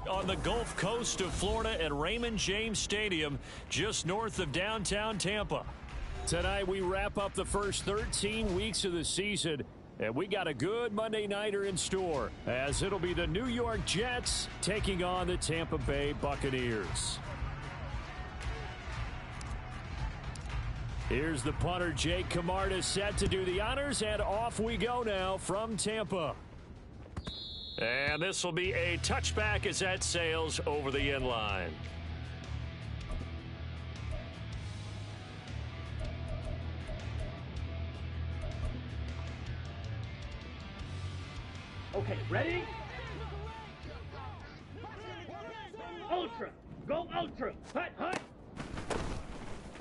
On the Gulf Coast of Florida at Raymond James Stadium, just north of downtown Tampa. Tonight we wrap up the first 13 weeks of the season, and we got a good Monday nighter in store, as it'll be the New York Jets taking on the Tampa Bay Buccaneers. Here's the punter, Jake Camarda, set to do the honors, and off we go now from Tampa. And this will be a touchback as that sails over the end line. Okay, ready? Ultra. Go ultra. Hut, hut.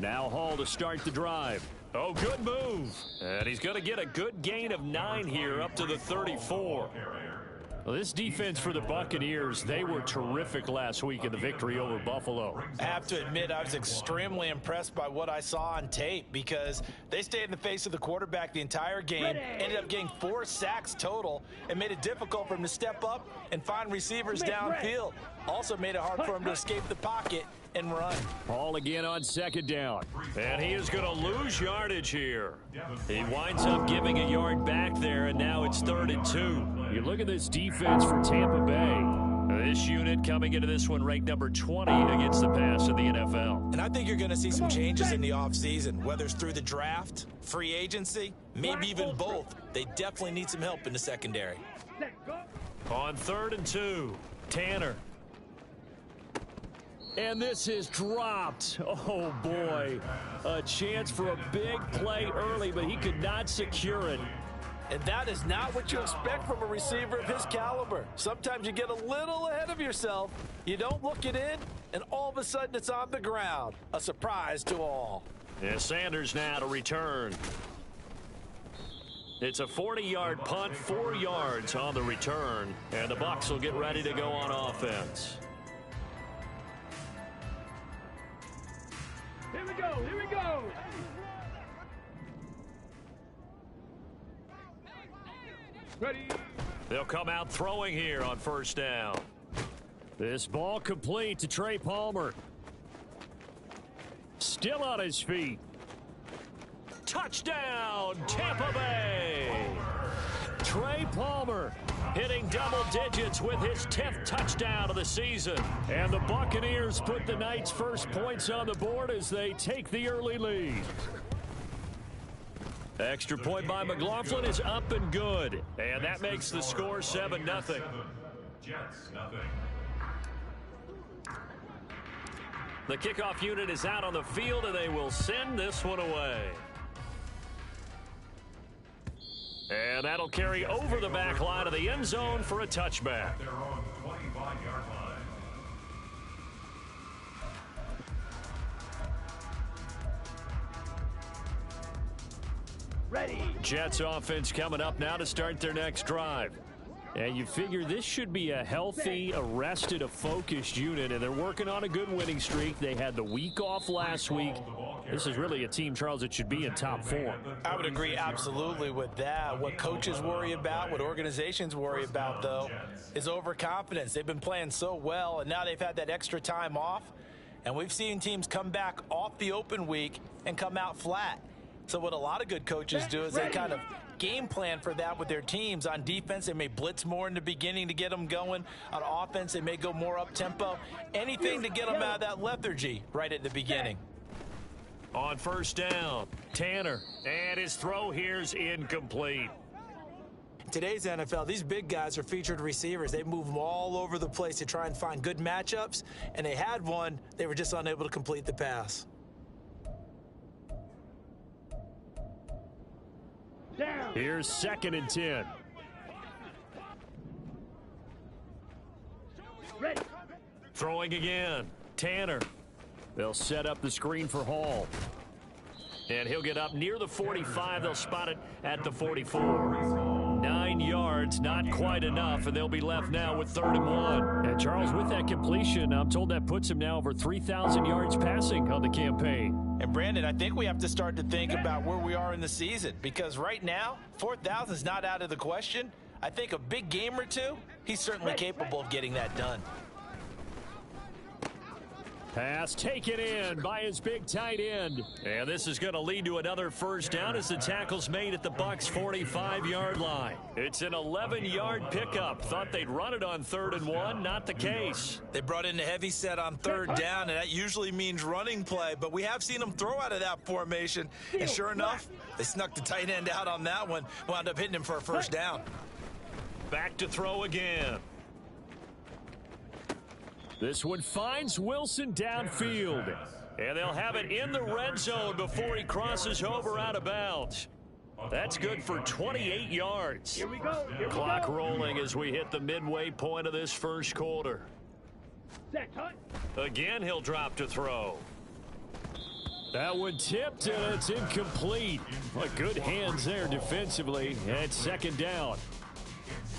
Now Hall to start the drive. Oh, good move. And he's going to get a good gain of 9 here up to the 34. Well, this defense for the Buccaneers, they were terrific last week in the victory over Buffalo. I have to admit, I was extremely impressed by what I saw on tape because they stayed in the face of the quarterback the entire game, ended up getting 4 sacks total, and made it difficult for him to step up and find receivers downfield. Also made it hard for him to escape the pocket and run. Hall again on second down. And he is going to lose yardage here. He winds up giving a yard back there, and now it's 3rd and 2. You look at this defense for Tampa Bay. This unit coming into this one ranked number 20 against the pass in the NFL. And I think you're going to see some changes in the offseason, whether it's through the draft, free agency, maybe even both. They definitely need some help in the secondary. On 3rd and 2, Tanner. And this is dropped. Oh, boy. A chance for a big play early, but he could not secure it. And that is not what you expect from a receiver of his caliber. Sometimes you get a little ahead of yourself. You don't look it in, and all of a sudden it's on the ground. A surprise to all. Yeah, Sanders now to return. It's a 40-yard punt, 4 yards on the return, and the Bucs will get ready to go on offense. Here we go, here we go. Ready. They'll come out throwing here on 1st down. This ball complete to Trey Palmer. Still on his feet. Touchdown, Tampa Bay. Trey Palmer hitting double digits with his 10th touchdown of the season. And the Buccaneers put the night's first points on the board as they take the early lead. Extra point by McLaughlin is up and good. And that makes the score 7-0. Jets, nothing. The kickoff unit is out on the field, and they will send this one away. And that'll carry over the back line of the end zone for a touchback. They're on 25-yard line. Ready. Jets offense coming up now to start their next drive. And you figure this should be a healthy, arrested, a focused unit, and they're working on a good winning streak. They had the week off last week. This is really a team, Charles, that should be in top form. I would agree absolutely with that. What coaches worry about, what organizations worry about, though, is overconfidence. They've been playing so well, and now they've had that extra time off. And we've seen teams come back off the open week and come out flat. So what a lot of good coaches do is they kind of game plan for that with their teams. On defense, they may blitz more in the beginning to get them going. On offense, they may go more up-tempo. Anything to get them out of that lethargy right at the beginning. On 1st down, Tanner, and his throw here's incomplete. Today's NFL, these big guys are featured receivers. They move them all over the place to try and find good matchups, and they had one. They were just unable to complete the pass. Down. Here's 2nd and 10. Ready. Throwing again, Tanner. They'll set up the screen for Hall. And he'll get up near the 45. They'll spot it at the 44. 9 yards, not quite enough, and they'll be left now with 3rd and 1. And Charles, with that completion, I'm told that puts him now over 3,000 yards passing on the campaign. And Brandon, I think we have to start to think about where we are in the season, because right now, 4,000 is not out of the question. I think a big game or two, he's certainly capable of getting that done. Pass taken in by his big tight end. And this is going to lead to another first down as the tackle's made at the Bucs 45-yard line. It's an 11-yard pickup. Thought they'd run it on 3rd and 1. Not the case. They brought in the heavy set on 3rd down, and that usually means running play, but we have seen them throw out of that formation. And sure enough, they snuck the tight end out on that one, wound up hitting him for a first down. Back to throw again. This one finds Wilson downfield. And they'll have it in the red zone before he crosses over out of bounds. That's good for 28 yards. Here we go. Here we Clock go. rolling as we hit the midway point of this first quarter. Set, hut. Again, he'll drop to throw. That one tipped, and it's incomplete. But good hands there defensively, and 2nd down.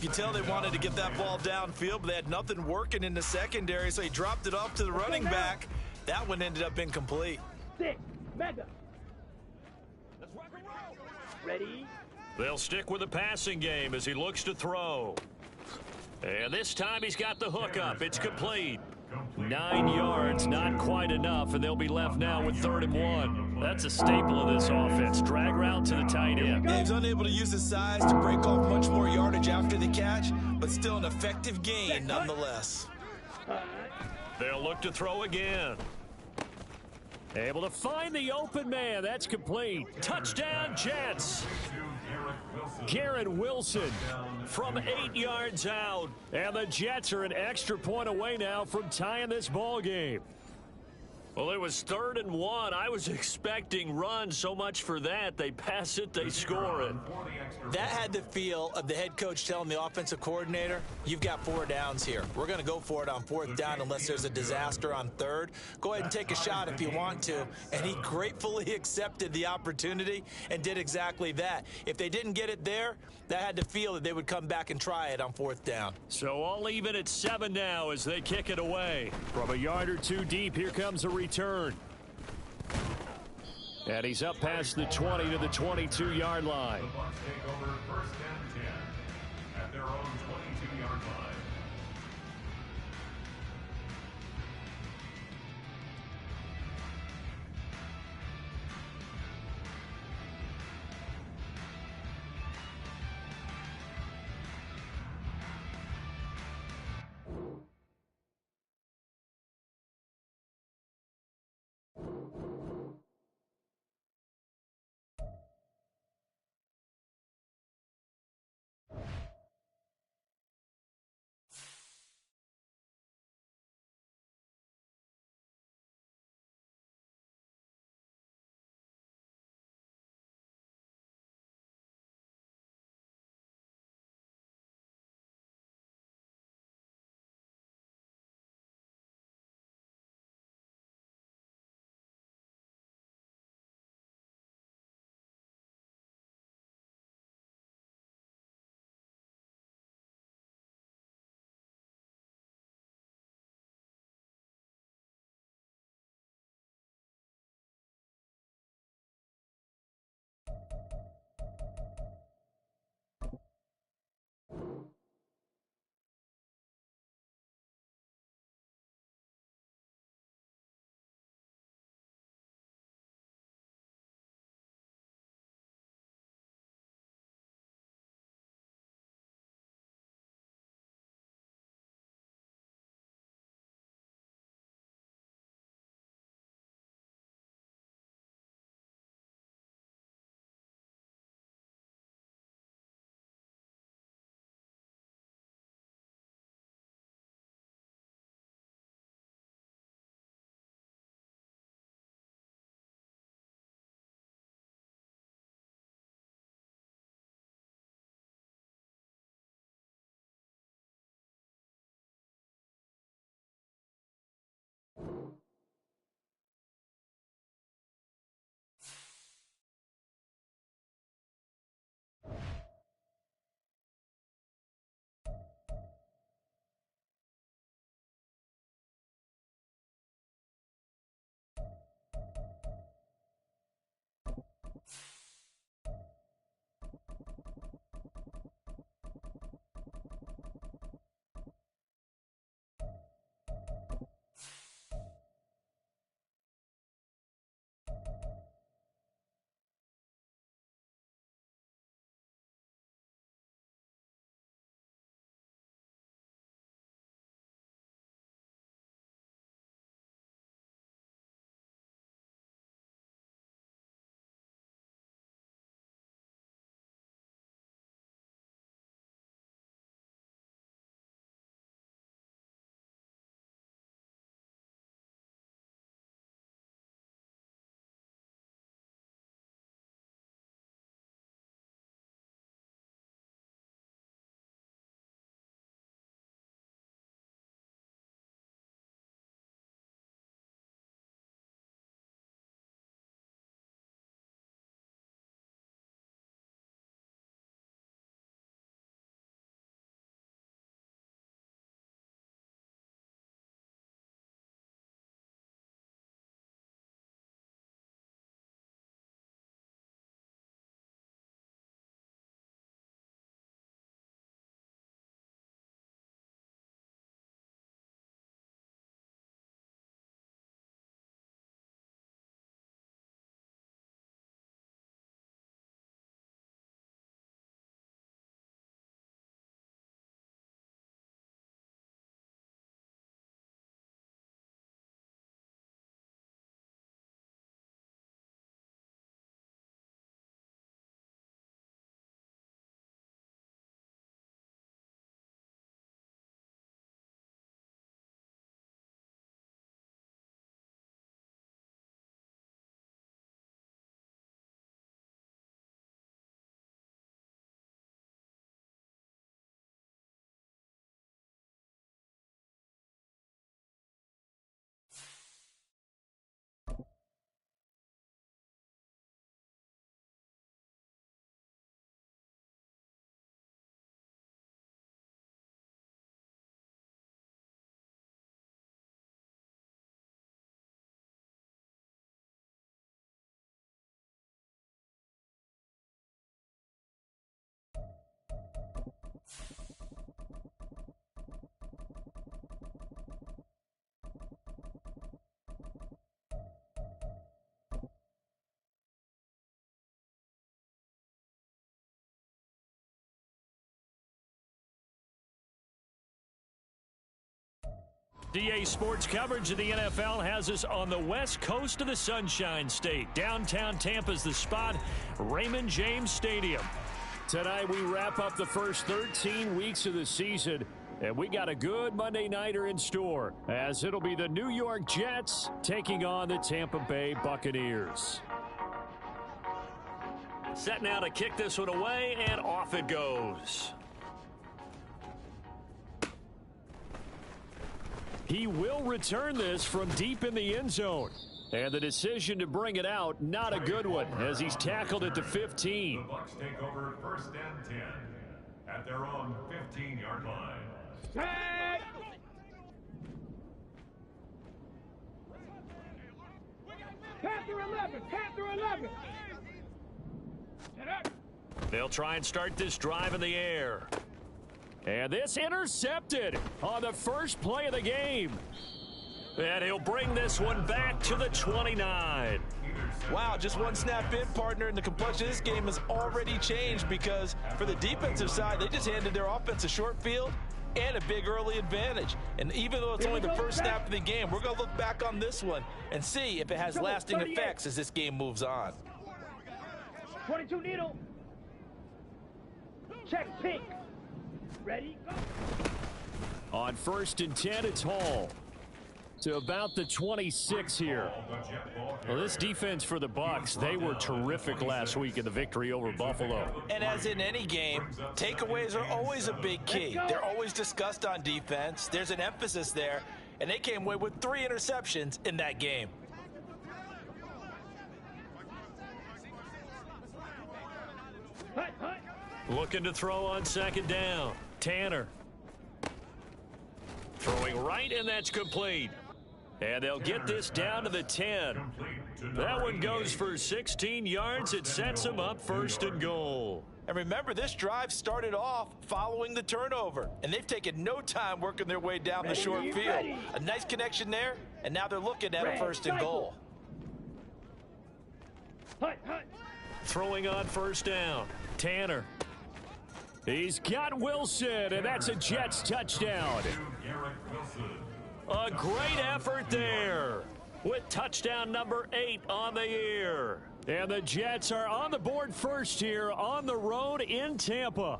You can tell they wanted to get that ball downfield, but they had nothing working in the secondary, so he dropped it off to the running back. That one ended up incomplete. 6, mega. Let's rock and roll. Ready? They'll stick with the passing game as he looks to throw. And this time he's got the hook up. It's complete. 9 yards, not quite enough, and they'll be left now with 3rd and 1. That's a staple of this offense. Drag route to the tight end. Yeah, he's unable to use his size to break off much more yardage after the catch, but still an effective gain nonetheless. They'll look to throw again. Able to find the open man. That's complete. Touchdown, Jets. Garrett Wilson from 8 yards out. And the Jets are an extra point away now from tying this ball game. Well, it was 3rd and 1. I was expecting runs. So much for that. They pass it, they score it. That had the feel of the head coach telling the offensive coordinator, you've got 4 downs here. We're going to go for it on 4th down unless there's a disaster on 3rd. Go ahead and take a shot if you want to. And he gratefully accepted the opportunity and did exactly that. If they didn't get it there, that had to feel that they would come back and try it on 4th down. So all even at 7 now as they kick it away. From a yard or 2 deep, here comes a return. And he's up past the 20 to the 22-yard line. The Bucs take over 1st and 10 at their own 22-yard line. DA Sports coverage of the NFL has us on the west coast of the Sunshine State. Downtown Tampa's the spot, Raymond James Stadium. Tonight we wrap up the first 13 weeks of the season, and we got a good Monday nighter in store, as it'll be the New York Jets taking on the Tampa Bay Buccaneers. Set now to kick this one away, and off it goes. He will return this from deep in the end zone. And the decision to bring it out, not a good one, as he's tackled at the 15. The Bucs take over first and 10 at their own 15-yard line. Hey! Panther 11, Panther 11. They'll try and start this drive in the air. And this intercepted on the first play of the game. And he'll bring this one back to the 29. Wow, just one snap in, partner, and the complexion of this game has already changed, because for the defensive side, they just handed their offense a short field and a big early advantage. And even though it's only the first snap of the game, we're going to look back on this one and see if it has lasting effects as this game moves on. 22 needle. Check pink. Ready? Go. On first and 10, it's Hall to about the 26 here. Well, this defense for the Bucs, they were terrific last week in the victory over Buffalo. And as in any game, takeaways are always a big key. They're always discussed on defense. There's an emphasis there, and they came away with 3 interceptions in that game. Looking to throw on second down. Tanner. Throwing right, and that's complete. And they'll get this down to the 10. That one goes for 16 yards. It sets them up first and goal. And remember, this drive started off following the turnover, and they've taken no time working their way down the short field. A nice connection there, and now they're looking at a first and goal. Throwing on first down. Tanner. He's got Wilson, and that's a Jets touchdown. A great effort there with touchdown number 8 on the year. And the Jets are on the board first here on the road in Tampa.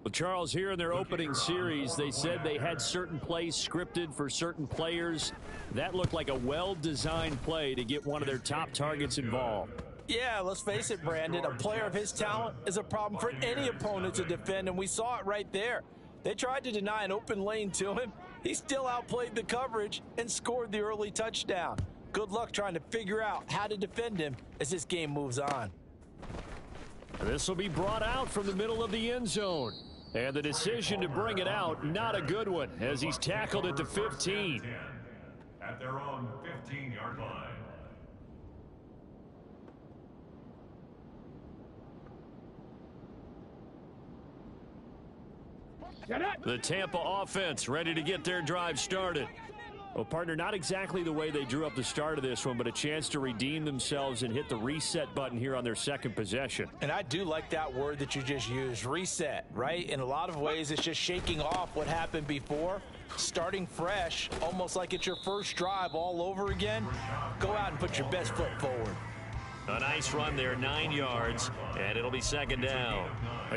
Well, Charles, here in their opening series, they said they had certain plays scripted for certain players. That looked like a well-designed play to get one of their top targets involved. Yeah, let's face it, Brandon. A player of his talent is a problem for any opponent to defend, and we saw it right there. They tried to deny an open lane to him. He still outplayed the coverage and scored the early touchdown. Good luck trying to figure out how to defend him as this game moves on. This will be brought out from the middle of the end zone. And the decision to bring it out, not a good one, as he's tackled at the 15. At their own 15-yard line. The Tampa offense ready to get their drive started. Well, partner, not exactly the way they drew up the start of this one, but a chance to redeem themselves and hit the reset button here on their second possession. And I do like that word that you just used, reset, right? In a lot of ways, it's just shaking off what happened before, starting fresh, almost like it's your first drive all over again. Go out and put your best foot forward. A nice run there, 9 yards, and it'll be second down.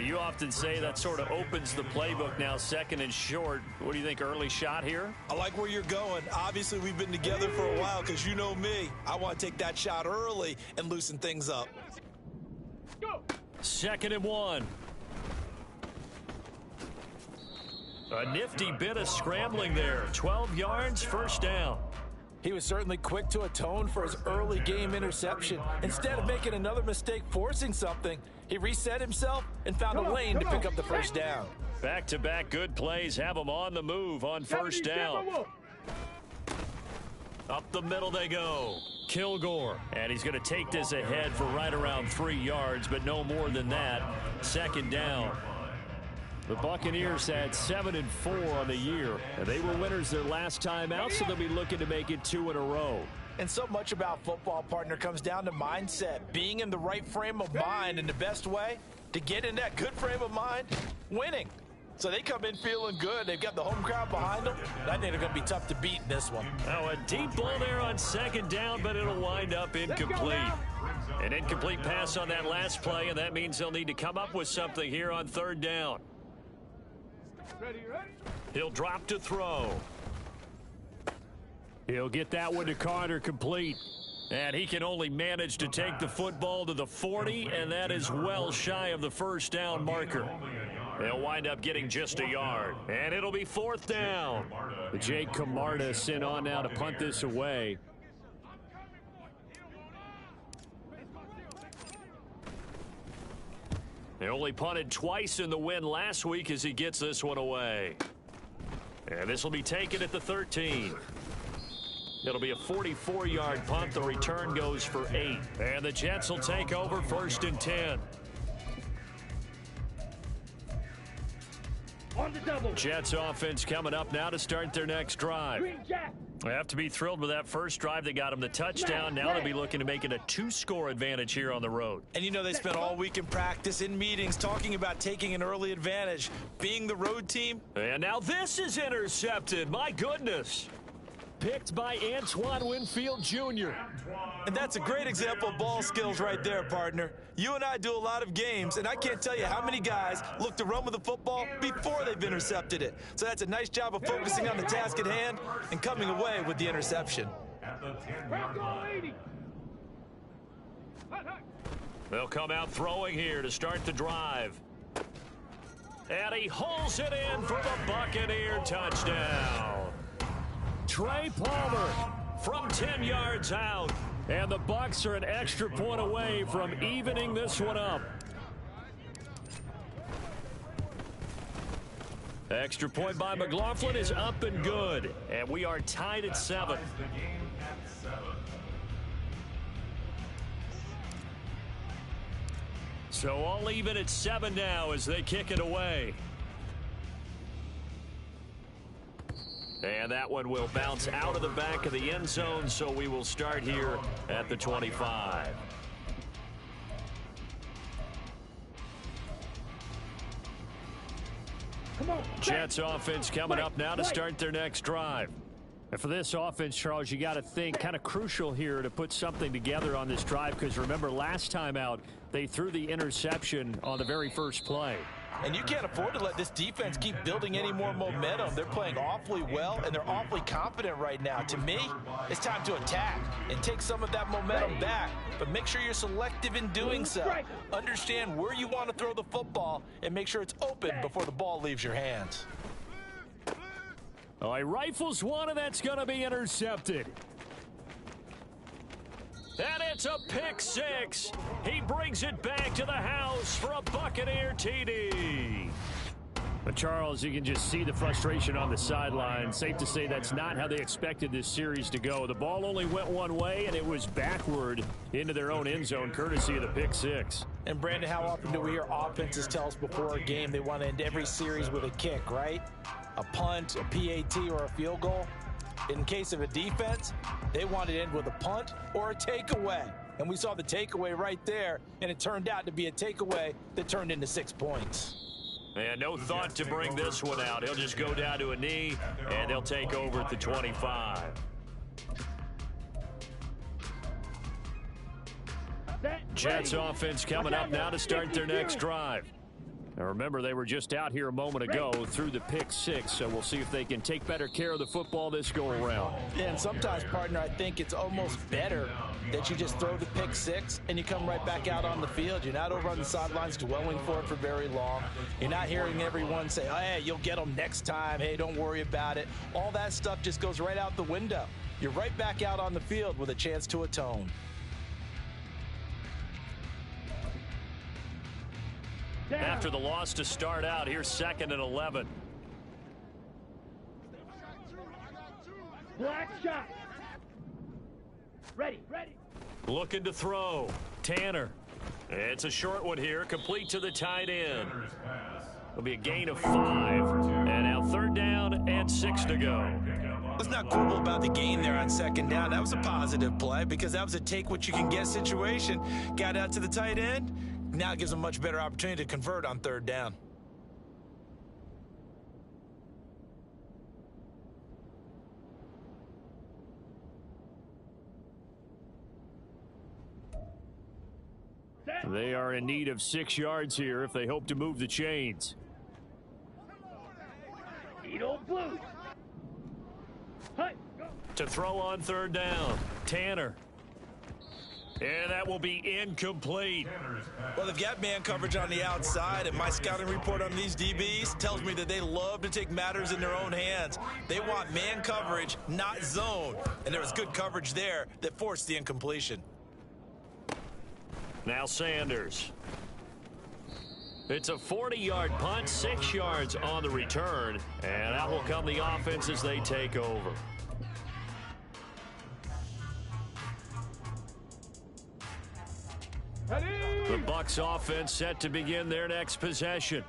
You often say that sort of opens the playbook now, second and short. What do you think, early shot here? I like where you're going. Obviously, we've been together for a while, because you know me. I want to take that shot early and loosen things up. Go. Second and 1. A nifty bit of scrambling there. 12 yards, first down. He was certainly quick to atone for his early game interception. Instead of making another mistake forcing something, he reset himself and found a lane to pick up the first down. Back-to-back good plays have him on the move on first down. Up the middle they go. Kilgore. And he's going to take this ahead for right around 3 yards, but no more than that. Second down. The Buccaneers had 7-4 on the year. And they were winners their last time out, so they'll be looking to make it 2 in a row. And so much about football, partner, comes down to mindset. Being in the right frame of mind, and the best way to get in that good frame of mind, winning. So they come in feeling good. They've got the home crowd behind them. I think they're going to be tough to beat in this one. Oh, a deep ball there on second down, but it'll wind up incomplete. An incomplete pass on that last play, and that means they'll need to come up with something here on third down. He'll drop to throw. He'll get that one to Carter complete. And he can only manage to take the football to the 40, and that is well shy of the first down marker. They'll wind up getting just a yard, and it'll be fourth down. Jake Camarda sent on now to punt this away. They only punted twice in the win last week as he gets this one away. And this will be taken at the 13. It'll be a 44-yard punt. The return goes for 8. And the Jets will take over first and 10. On the double. Jets offense coming up now to start their next drive. Green Jack. They have to be thrilled with that first drive. They got them the touchdown. Now they'll be looking to make it a 2-score advantage here on the road. And you know they spent all week in practice, in meetings, talking about taking an early advantage, being the road team. And now this is intercepted. My goodness. Picked by Antoine Winfield Jr. And that's a great example of ball skills right there, partner. You and I do a lot of games, and I can't tell you how many guys look to run with the football before they've intercepted it. So that's a nice job of focusing on the task at hand and coming away with the interception. At the 10-yard line. They'll come out throwing here to start the drive. And he hauls it in for the Buccaneer touchdown. Trey Palmer from 10 yards out. And the Bucs are an extra point away from evening this one up. Extra point by McLaughlin is up and good. And we are tied at 7. So all even at 7 now as they kick it away. And that one will bounce out of the back of the end zone, so we will start here at the 25. Come on. Jets offense coming up now to start their next drive. And for this offense, Charles, you got to think kind of crucial here to put something together on this drive, because remember last time out they threw the interception on the very first play. And you can't afford to let this defense keep building any more momentum. They're playing awfully well, and they're awfully confident right now. To me, it's time to attack and take some of that momentum back. But make sure you're selective in doing so. Understand where you want to throw the football and make sure it's open before the ball leaves your hands. Oh, he rifles one, and that's going to be intercepted. And it's a pick six. He brings it back to the house for a Buccaneer TD. But Charles, you can just see the frustration on the sideline. Safe to say that's not how they expected this series to go. The ball only went one way, and it was backward into their own end zone, courtesy of the pick six. And Brandon, how often do we hear offenses tell us before a game they want to end every series with a kick, right? A punt, a PAT, or a field goal? In case of a defense, they want to end with a punt or a takeaway. And we saw the takeaway right there, and it turned out to be a takeaway that turned into 6 points. And no thought to bring this one out. He'll just go down to a knee, and they'll take over at the 25. Jets offense coming up now to start their next drive. Now remember, they were just out here a moment ago through the pick six, so we'll see if they can take better care of the football this go-around. Yeah, and sometimes, partner, I think it's almost better that you just throw the pick six and you come right back out on the field. You're not over on the sidelines dwelling for it for very long. You're not hearing everyone say, oh, hey, you'll get them next time. Hey, don't worry about it. All that stuff just goes right out the window. You're right back out on the field with a chance to atone. After the loss to start out, here's 2nd and 11. Black shot. Ready. Looking to throw. Tanner. It's a short one here, complete to the tight end. It'll be a gain of 5. And now 3rd down and 6 to go. Let's not quibble about the gain there on 2nd down. That was a positive play because that was a take-what-you-can-get situation. Got out to the tight end. Now it gives them a much better opportunity to convert on 3rd down. They are in need of 6 yards here if they hope to move the chains. Eat old blue. Hi. To throw on third down, Tanner. And that will be incomplete. Well, they've got man coverage on the outside, and my scouting report on these DBs tells me that they love to take matters in their own hands. They want man coverage, not zone. And there was good coverage there that forced the incompletion. Now Sanders. It's a 40-yard punt, 6 yards on the return, and out will come the offense as they take over. The Bucs offense set to begin their next possession.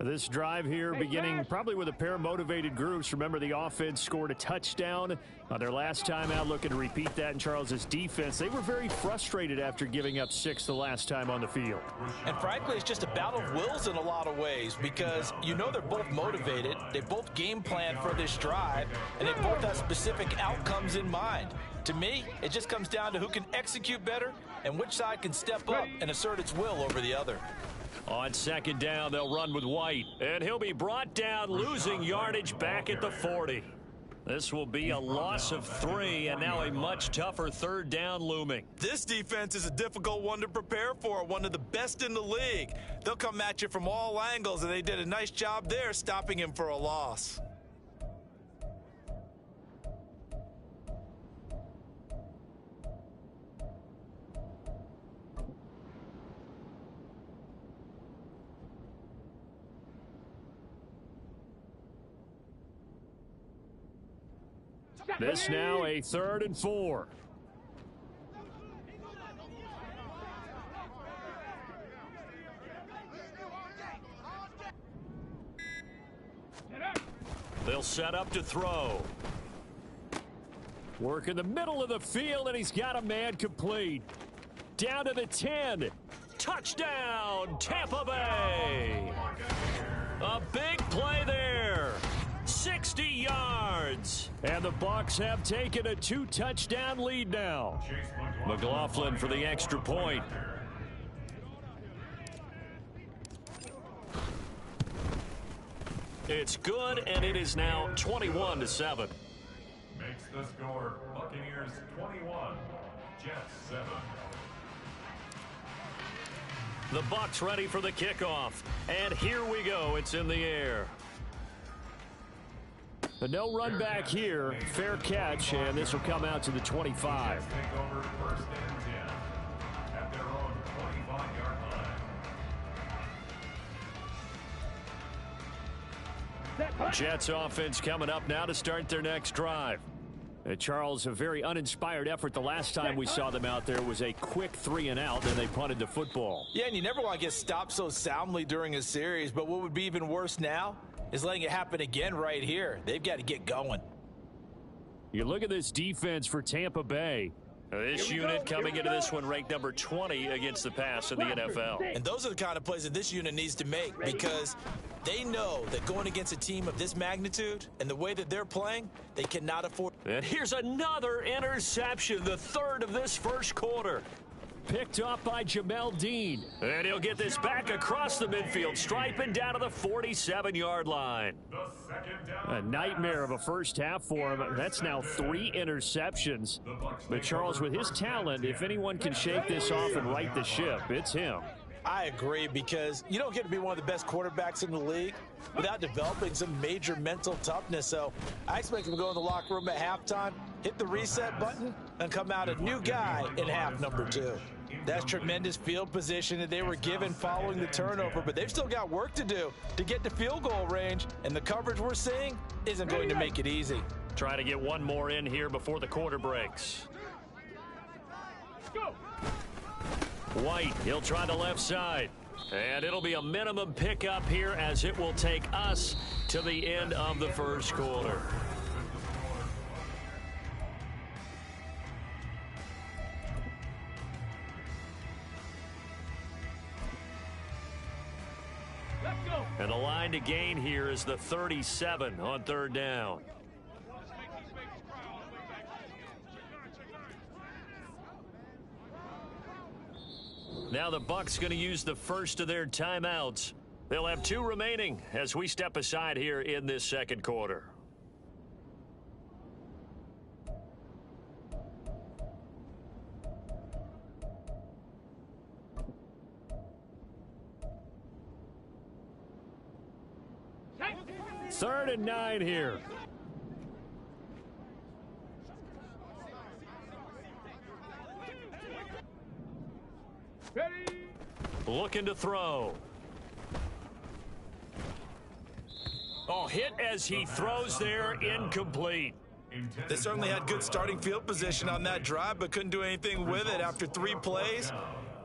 This drive here beginning probably with a pair of motivated groups. Remember, the offense scored a touchdown on their last time out, looking to repeat that in Charles's defense. They were very frustrated after giving up 6 the last time on the field. And frankly, it's just a battle of wills in a lot of ways because you know they're both motivated. They both game plan for this drive, and they both have specific outcomes in mind. To me, it just comes down to who can execute better and which side can step up and assert its will over the other. On second down, they'll run with White, and he'll be brought down, losing yardage back at the 40. This will be a loss of 3, and now a much tougher third down looming. This defense is a difficult one to prepare for, one of the best in the league. They'll come at you from all angles, and they did a nice job there stopping him for a loss. This now a 3rd and 4. They'll set up to throw. Work in the middle of the field, and he's got a man complete. Down to the 10. Touchdown, Tampa Bay. A big play there. 60 yards. And the Bucs have taken a 2-touchdown lead now. McLaughlin for the extra point. It's good, and it is now 21-7. Makes the score Buccaneers 21, Jets 7. The Bucs ready for the kickoff. And here we go. It's in the air. But no run back here. Fair catch, and this will come out to the 25. Take over 1st and 10 at their own 25-yard line. Jets offense coming up now to start their next drive. Charles, a very uninspired effort. The last time we saw them out there was a quick 3-and-out, and they punted the football. Yeah, and you never want to get stopped so soundly during a series, but what would be even worse now is letting it happen again right here. They've got to get going. You look at this defense for Tampa Bay. This unit coming into this one ranked number 20 against the pass in the NFL. And those are the kind of plays that this unit needs to make because they know that going against a team of this magnitude and the way that they're playing, they cannot afford. And here's another interception, the 3rd of this first quarter. Picked up by Jamel Dean. And he'll get this back across the midfield stripe and down to the 47-yard line. A nightmare of a first half for him. That's now 3 interceptions. But Charles, with his talent, if anyone can shake this off and right the ship, it's him. I agree because you don't get to be one of the best quarterbacks in the league without developing some major mental toughness. So I expect him to go in the locker room at halftime, hit the reset button, and come out a new guy in half number 2. That's tremendous field position that they were given following the turnover, but they've still got work to do to get to field goal range, and the coverage we're seeing isn't going to make it easy. Try to get one more in here before the quarter breaks. Go. White, he'll try the left side. And it'll be a minimum pickup here as it will take us to the end of the first quarter. And the line to gain here is the 37 on 3rd down. Now the Bucs going to use the first of their timeouts. They'll have 2 remaining as we step aside here in this second quarter. Third and 9 here. Ready. Looking to throw. Oh, hit as he throws there, incomplete. They certainly had good starting field position on that drive, but couldn't do anything with it after 3 plays.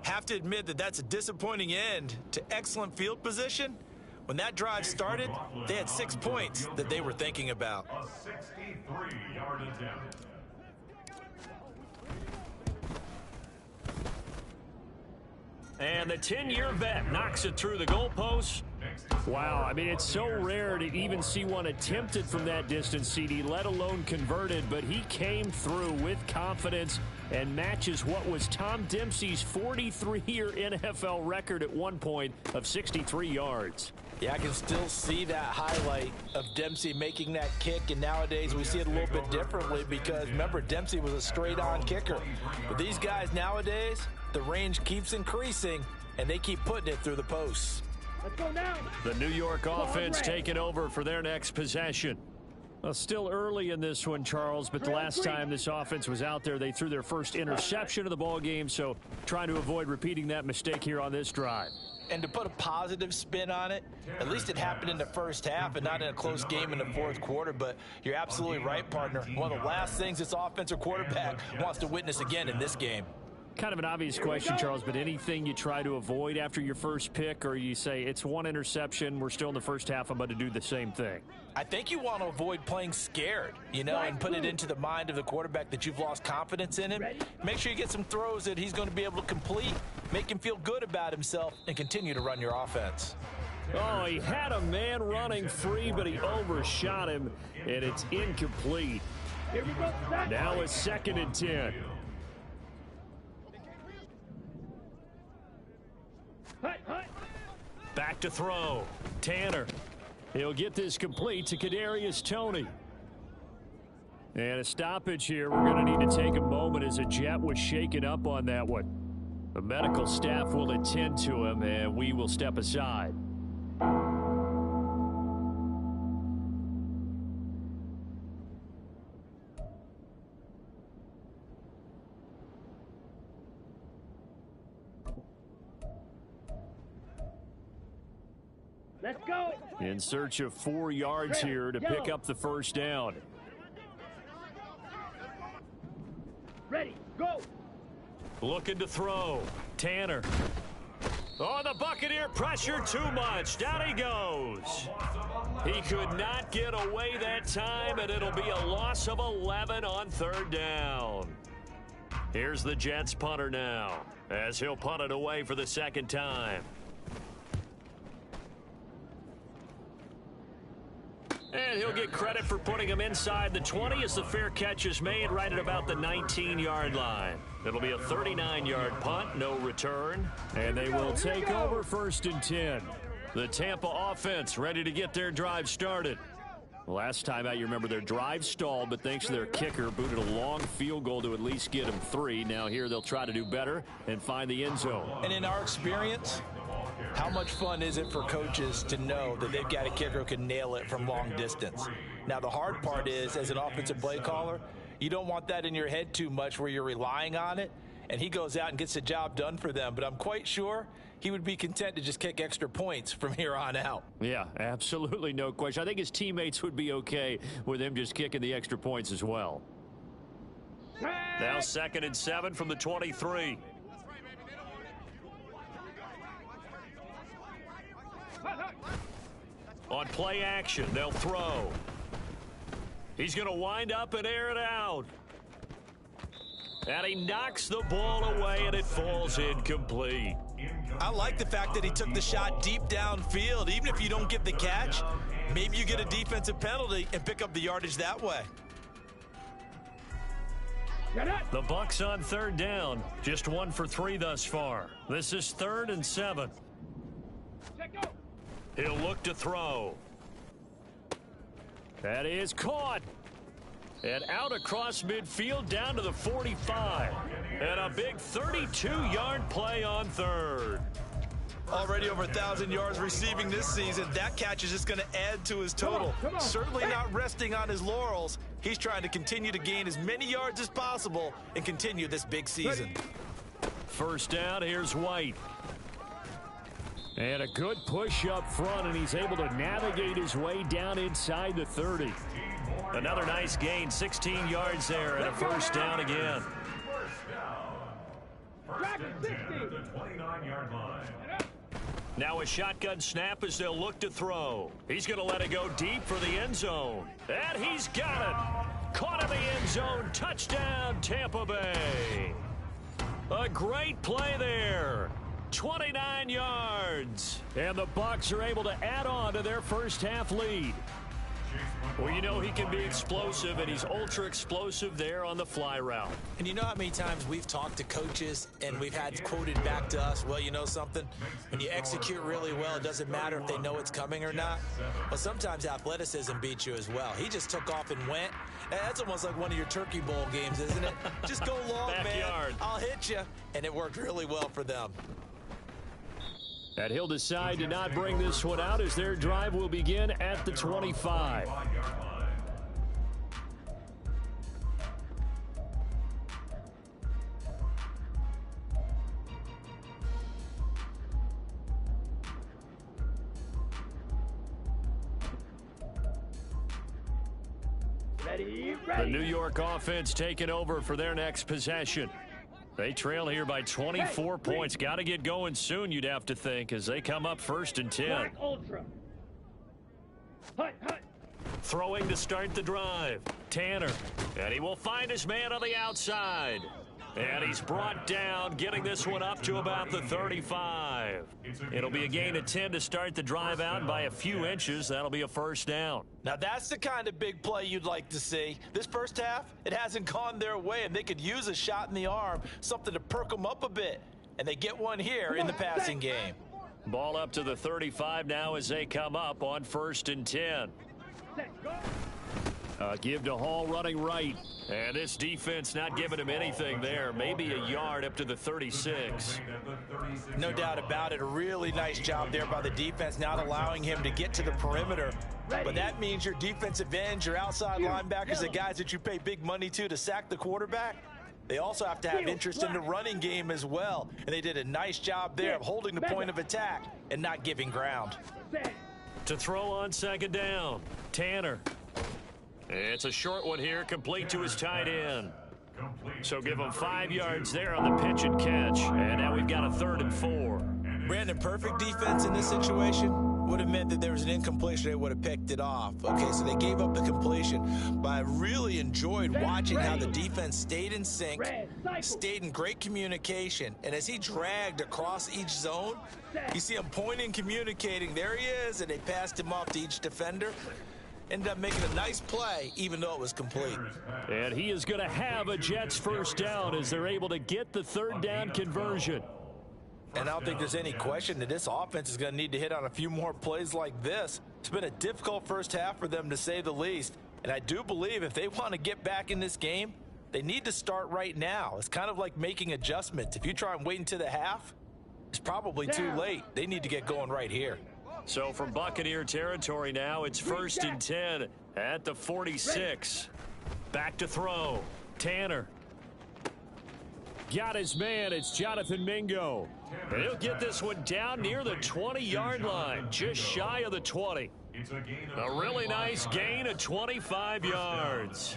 Have to admit that that's a disappointing end to excellent field position. When that drive started, they had 6 points that they were thinking about. A 63-yard attempt. And the 10-year vet knocks it through the goalpost. Wow, I mean, it's so rare to even see one attempted from that distance, CD, let alone converted, but he came through with confidence and matches what was Tom Dempsey's 43-year NFL record at one point of 63 yards. Yeah, I can still see that highlight of Dempsey making that kick, and nowadays we see it a little bit differently because, remember, Dempsey was a straight-on kicker. But these guys nowadays, the range keeps increasing, and they keep putting it through the posts. Let's go now. The New York offense taking over for their next possession. Well, still early in this one, Charles, but the last time this offense was out there, they threw their first interception of the ball game, so trying to avoid repeating that mistake here on this drive. And to put a positive spin on it, at least it happened in the first half and not in a close game in the fourth quarter. But you're absolutely right, partner. One of the last things this offensive quarterback wants to witness again in this game. Kind of an obvious question, Charles, but anything you try to avoid after your first pick, or you say it's one interception, we're still in the first half, I'm about to do the same thing? I think you want to avoid playing scared, and put it into the mind of the quarterback that you've lost confidence in him. Make sure you get some throws that he's going to be able to complete, make him feel good about himself, and continue to run your offense. Oh, he had a man running free, but he overshot him, and it's incomplete. Here we go. Now it's 2nd and 10. Back to throw. Tanner. He'll get this complete to Kadarius Toney. And a stoppage here. We're going to need to take a moment as a jet was shaken up on that one. The medical staff will attend to him, and we will step aside. Let's go. In search of 4 yards here to pick up the first down. Ready, go. Looking to throw. Tanner. Oh, the Buccaneer pressure too much. Down he goes. He could not get away that time, and it'll be a loss of 11 on 3rd down. Here's the Jets punter now, as he'll punt it away for the 2nd time. And he'll get credit for putting him inside the 20 as the fair catch is made right at about the 19-yard line. It'll be a 39-yard punt, no return. And they will take over 1st and 10. The Tampa offense ready to get their drive started. Last time out, you remember their drive stalled, but thanks to their kicker, booted a long field goal to at least get them 3. Now here they'll try to do better and find the end zone. And in our experience, how much fun is it for coaches to know that they've got a kicker who can nail it from long distance? Now, the hard part is, as an offensive play caller, you don't want that in your head too much where you're relying on it, and he goes out and gets the job done for them. But I'm quite sure he would be content to just kick extra points from here on out. Yeah, absolutely no question. I think his teammates would be okay with him just kicking the extra points as well. Now 2nd and 7 from the 23. On play action, they'll throw. He's going to wind up and air it out. And he knocks the ball away, and it falls incomplete. I like the fact that he took the shot deep downfield. Even if you don't get the catch, maybe you get a defensive penalty and pick up the yardage that way. The Bucs on third down. Just 1 for 3 thus far. This is 3rd and 7. He'll look to throw. That is caught. And out across midfield down to the 45. And a big 32-yard play on 3rd. Already over 1,000 yards receiving this season. That catch is just going to add to his total. Certainly not resting on his laurels. He's trying to continue to gain as many yards as possible and continue this big season. First down, here's White. And a good push up front, and he's able to navigate his way down inside the 30. Another nice gain, 16 yards there, and a first down again. First and 10 at the 29-yard line. Now a shotgun snap as they'll look to throw. He's going to let it go deep for the end zone. And he's got it. Caught in the end zone. Touchdown, Tampa Bay. A great play there. 29 yards. And the Bucs are able to add on to their first half lead. Well, you know he can be explosive, and he's ultra explosive there on the fly route. And you know how many times we've talked to coaches and we've had quoted back to us, well, you know something? When you execute really well, it doesn't matter if they know it's coming or not. Well, sometimes athleticism beats you as well. He just took off and went. And that's almost like one of your Turkey Bowl games, isn't it? Just go long, Backyard. man. I'll hit you. And it worked really well for them. And he'll decide to not bring this one out as their drive will begin at the 25. The New York offense taking over for their next possession. They trail here by 24 points. Got to get going soon, you'd have to think, as they come up 1st and 10. Throwing to start the drive. Tanner. And he will find his man on the outside. And he's brought down, getting this one up to about the 35. It'll be a gain of 10 to start the drive out, and by a few inches, that'll be a first down. Now, that's the kind of big play you'd like to see. This first half, it hasn't gone their way, and they could use a shot in the arm, something to perk them up a bit. And they get one here in the passing game. Ball up to the 35 now as they come up on 1st and 10. Give to Hall running right. And this defense not giving him anything there. Maybe a yard up to the 36. No doubt about it. A really nice job there by the defense, not allowing him to get to the perimeter. But that means your defensive ends, your outside linebackers, the guys that you pay big money to sack the quarterback, they also have to have interest in the running game as well. And they did a nice job there of holding the point of attack and not giving ground. To throw on 2nd down, Tanner. It's a short one here, complete to his tight end. So give him 5 yards there on the pitch and catch. And now we've got a 3rd and 4. Brandon, perfect defense in this situation would have meant that there was an incompletion. They would have picked it off. Okay, so they gave up the completion. But I really enjoyed watching how the defense stayed in sync, stayed in great communication. And as he dragged across each zone, you see him pointing, communicating. There he is, and they passed him off to each defender. Ended up making a nice play, even though it was complete. And he is going to have a Jets first down as they're able to get the 3rd down conversion. And I don't think there's any question that this offense is going to need to hit on a few more plays like this. It's been a difficult first half for them, to say the least. And I do believe if they want to get back in this game, they need to start right now. It's kind of like making adjustments. If you try and wait until the half, it's probably too late. They need to get going right here. So from Buccaneer territory now, it's 1st and 10 at the 46. Back to throw. Tanner. Got his man. It's Jonathan Mingo. And he'll get this one down near the 20-yard line, just shy of the 20. A really nice gain of 25 yards.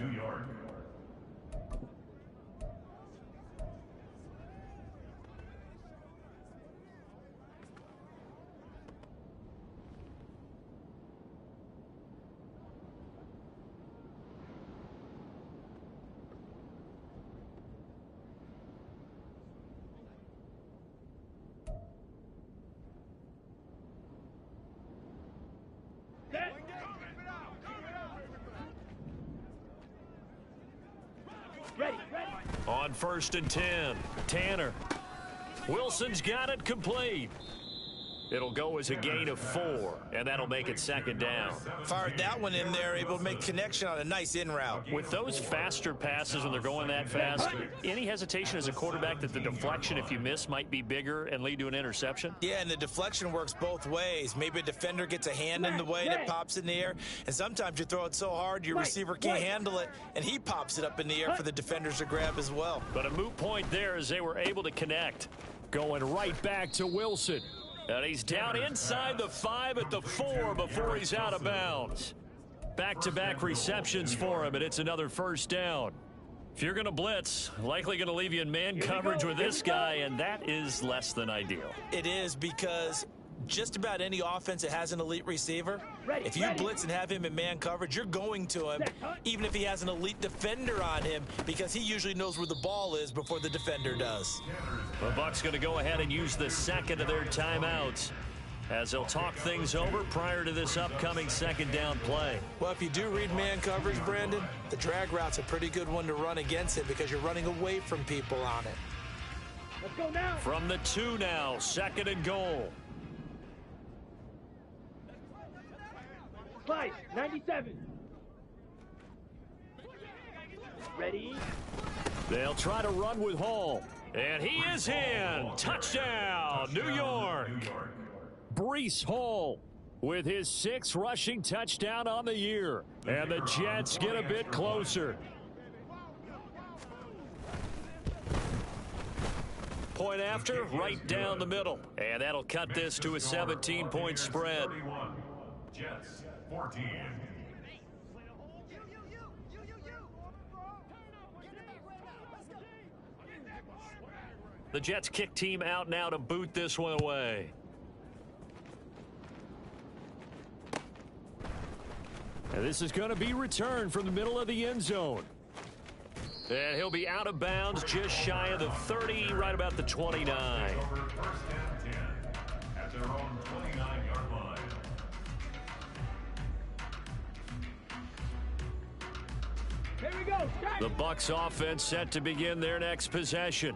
Ready. On 1st and 10, Tanner. Wilson's got it complete. It'll go as a gain of 4, and that'll make it 2nd down. Fired that one in there, able to make connection on a nice in route. With those faster passes when they're going that fast, any hesitation as a quarterback that the deflection, if you miss, might be bigger and lead to an interception? Yeah, and the deflection works both ways. Maybe a defender gets a hand in the way and it pops in the air, and sometimes you throw it so hard your receiver can't handle it, and he pops it up in the air for the defenders to grab as well. But a moot point there as they were able to connect. Going right back to Wilson. And he's down inside the 5 at the 4 before he's out of bounds. Back-to-back receptions for him, and it's another 1st down. If you're going to blitz, likely going to leave you in man coverage with this guy, and that is less than ideal. It is, because just about any offense that has an elite receiver, if you blitz and have him in man coverage, you're going to him, even if he has an elite defender on him, because he usually knows where the ball is before the defender does. The Bucs going to go ahead and use the 2nd of their timeouts as they'll talk things over prior to this upcoming 2nd down play. Well, if you do read man coverage, Brandon, the drag route's a pretty good one to run against it because you're running away from people on it. Let's go now. From the 2 now, 2nd and goal. Slice, 97. Ready? They'll try to run with Hall. And he is in. Touchdown, New York. Breece Hall with his 6th rushing touchdown on the year. And the Jets get a bit closer. Point after, right down the middle. And that'll cut this to a 17-point spread. Jets 14. The Jets kick team out now to boot this one away. And this is going to be returned from the middle of the end zone. And he'll be out of bounds just shy of the 30, right about the 29. Over 1st and 10 at their own 29-yard line. Here we go. The Bucs offense set to begin their next possession.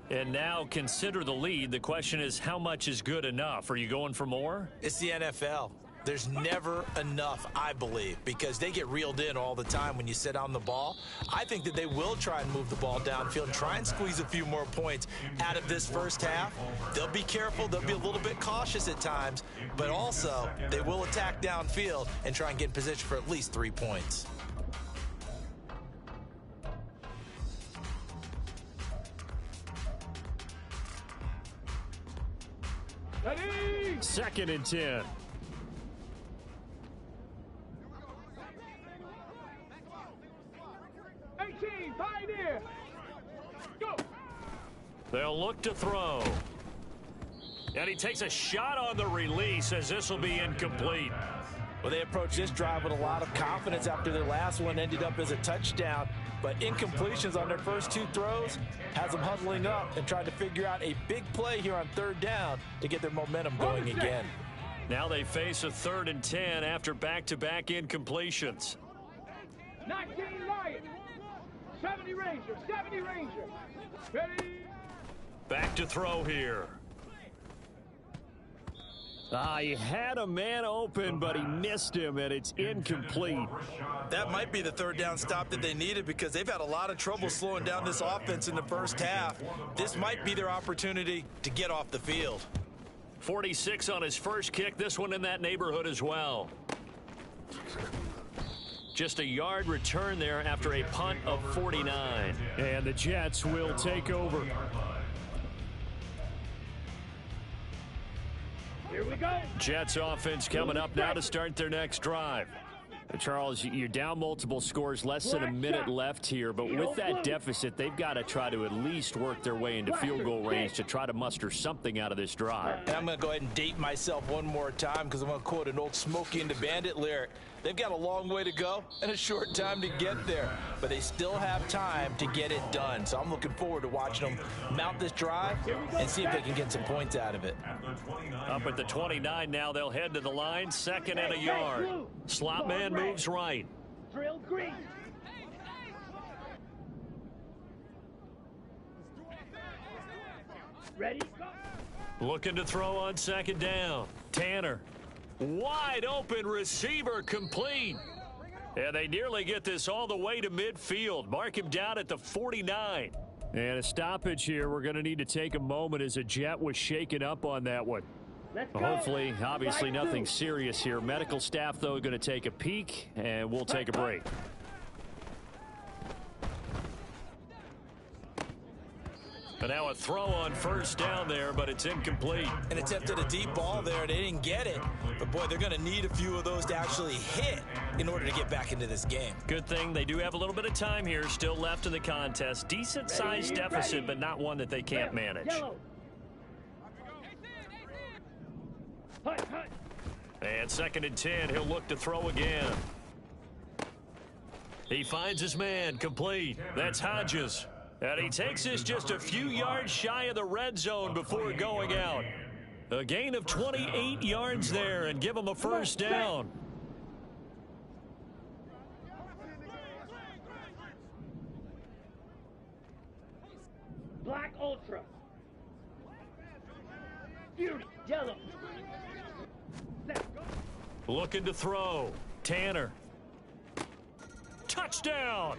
And now consider the lead. The question is, how much is good enough? Are you going for more? It's the NFL. There's never enough, I believe, because they get reeled in all the time when you sit on the ball. I think that they will try and move the ball downfield and try and squeeze a few more points out of this 1st half. They'll be careful. They'll be a little bit cautious at times, but also they will attack downfield and try and get in position for at least 3 points. Ready? 2nd and 10. Pioneer. Go. They'll look to throw. And he takes a shot on the release as this will be incomplete. Well, they approached this drive with a lot of confidence after their last one ended up as a touchdown. But incompletions on their first 2 throws has them huddling up and trying to figure out a big play here on 3rd down to get their momentum going again. Now they face a 3rd and 10 after back-to-back incompletions. 19 Lions. 70 Ranger. 70 Ranger. Ready? Back to throw here. He had a man open, but he missed him, and it's incomplete. That might be the 3rd down stop that they needed because they've had a lot of trouble slowing down this offense in the 1st half. This might be their opportunity to get off the field. 46 on his first kick. This one in that neighborhood as well. Just a yard return there after a punt of 49. And the Jets will take over. Here we go. Jets offense coming up now to start their next drive. Charles, you're down multiple scores, less than a minute left here, but with that deficit, they've got to try to at least work their way into field goal range to try to muster something out of this drive. And I'm going to go ahead and date myself one more time because I'm going to quote an old Smokey and the Bandit lyric. They've got a long way to go and a short time to get there, but they still have time to get it done. So I'm looking forward to watching them mount this drive and see if they can get some points out of it. Up at the 29 now, they'll head to the line, 2nd and a yard. Slot man moves right. Drill green. Ready? Go. Looking to throw on second down. Tanner. Wide open receiver complete. And they nearly get this all the way to midfield. Mark him down at the 49. And a stoppage here. We're going to need to take a moment as a Jet was shaken up on that one. Let's go. Hopefully, obviously nothing serious here. Medical staff, though, going to take a peek, and we'll take a break. And now a throw on first down there, but it's incomplete. And attempted a deep ball there. They didn't get it. But, boy, they're going to need a few of those to actually hit in order to get back into this game. Good thing they do have a little bit of time here still left in the contest. Decent-sized deficit, but not one that they can't manage. And 2nd and 10, he'll look to throw again. He finds his man, complete. That's Hodges. And he takes this just a few yards shy of the red zone before going out. A gain of 28 yards there and give him a first down. Black Ultra. Fury, yellow. Looking to throw. Tanner. Touchdown.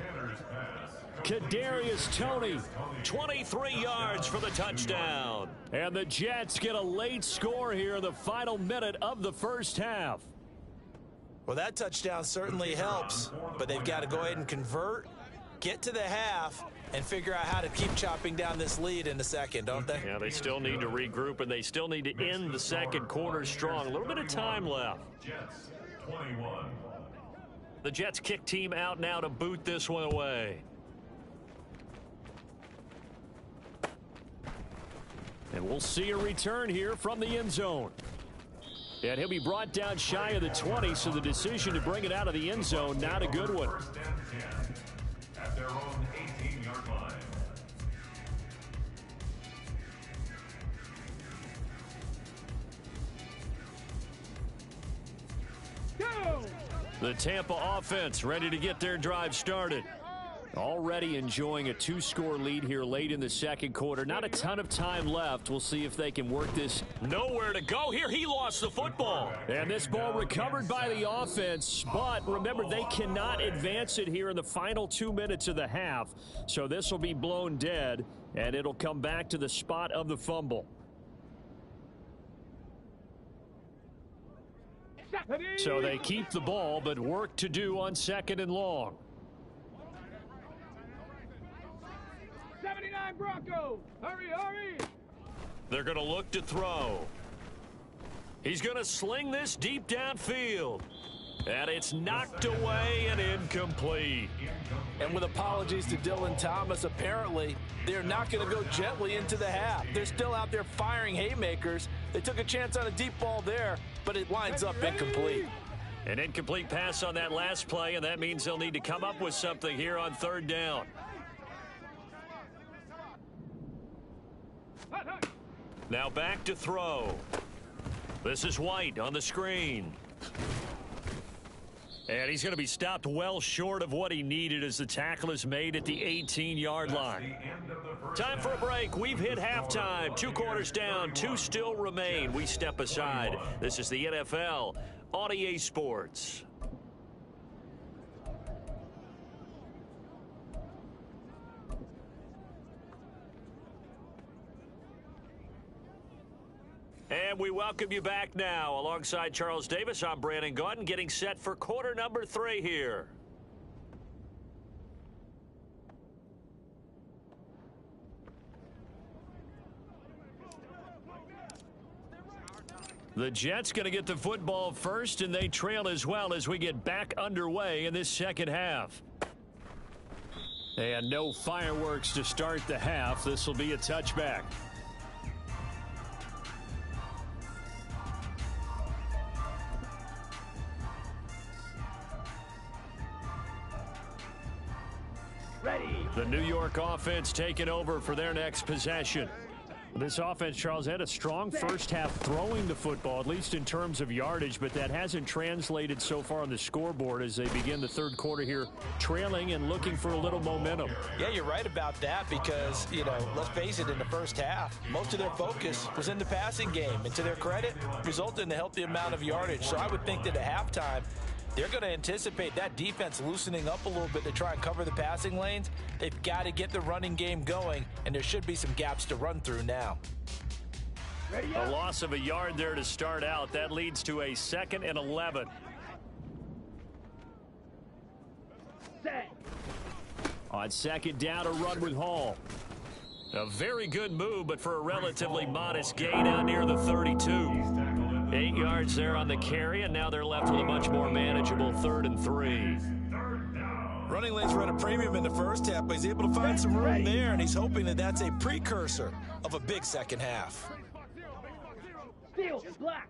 Kadarius Toney, 23 yards for the touchdown. And the Jets get a late score here in the final minute of the first half. Well, that touchdown certainly helps, but they've got to go ahead and convert, get to the half, and figure out how to keep chopping down this lead in the second, don't they? Yeah, they still need to regroup, and they still need to end the second quarter strong. A little bit of time left. Jets, 21. The Jets kick team out now to boot this one away. And we'll see a return here from the end zone. And he'll be brought down shy of the 20, so the decision to bring it out of the end zone, not a good one. 1st and 10 at their own 18-yard line. Go! The Tampa offense ready to get their drive started. Already enjoying a 2-score lead here late in the second quarter. Not a ton of time left. We'll see if they can work this. Nowhere to go here. He lost the football. And this ball recovered by the offense. But remember, they cannot advance it here in the final 2 minutes of the half. So this will be blown dead, and it'll come back to the spot of the fumble. So they keep the ball, but work to do on 2nd and long. 79 Broncos! Hurry, hurry! They're going to look to throw. He's going to sling this deep downfield. And it's knocked away and incomplete. And with apologies to Dylan Thomas, apparently they're not going to go gently into the half. They're still out there firing haymakers. They took a chance on a deep ball there, but it winds up incomplete. An incomplete pass on that last play, and that means they'll need to come up with something here on 3rd down. Now back to throw. This is White on the screen. And he's going to be stopped well short of what he needed as the tackle is made at the 18-yard line. Time for a break. We've hit halftime. 2 quarters down. 2 still remain. We step aside. This is the NFL on EA Sports. And we welcome you back now. Alongside Charles Davis, I'm Brandon Gaudin, getting set for quarter number 3 here. The Jets going to get the football first, and they trail as well as we get back underway in this second half. And no fireworks to start the half. This will be a touchback. Ready. The New York offense taking over for their next possession. This offense, Charles, had a strong first half throwing the football, at least in terms of yardage, but that hasn't translated so far on the scoreboard as they begin the third quarter here trailing and looking for a little momentum. Yeah, you're right about that because, you know, let's face it, in the first half, most of their focus was in the passing game. And to their credit, resulted in a healthy amount of yardage. So I would think that at halftime, they're going to anticipate that defense loosening up a little bit to try and cover the passing lanes. They've got to get the running game going, and there should be some gaps to run through now. A loss of a yard there to start out. That leads to a 2nd and 11. On 2nd down, a run with Hall. A very good move, but for a relatively modest gain out near the 32. 8 yards there on the carry, and now they're left with a much more manageable 3rd and 3. Running lanes were at a premium in the first half, but he's able to find some room there, and he's hoping that that's a precursor of a big second half. Steel is black.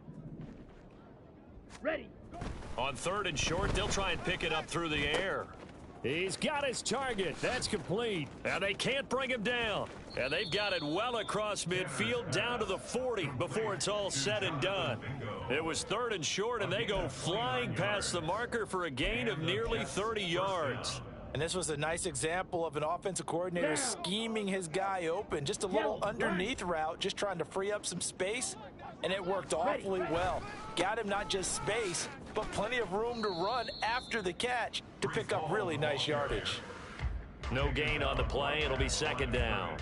Ready. On 3rd and short, they'll try and pick it up through the air. He's got his target. That's complete. And they can't bring him down. And they've got it well across midfield down to the 40 before it's all said and done. It was 3rd and short, and they go flying past the marker for a gain of nearly 30 yards. And this was a nice example of an offensive coordinator scheming his guy open. Just a little underneath route, just trying to free up some space, and it worked awfully well. Got him not just space, but plenty of room to run after the catch to pick up really nice yardage. No gain on the play. It'll be 2nd down.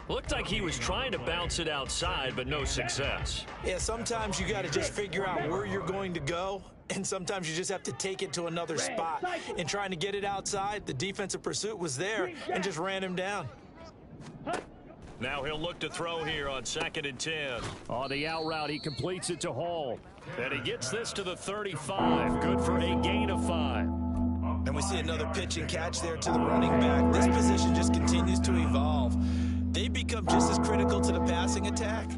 Looked like he was trying to bounce it outside, but no success. Yeah, sometimes you got to just figure out where you're going to go, and sometimes you just have to take it to another spot. And trying to get it outside, the defensive pursuit was there and just ran him down. Now he'll look to throw here on 2nd and 10. On the out route, he completes it to Hall. And he gets this to the 35. Good for a gain of 5. And we see another pitch and catch there to the running back. This position just continues to evolve. They become just as critical to the passing attack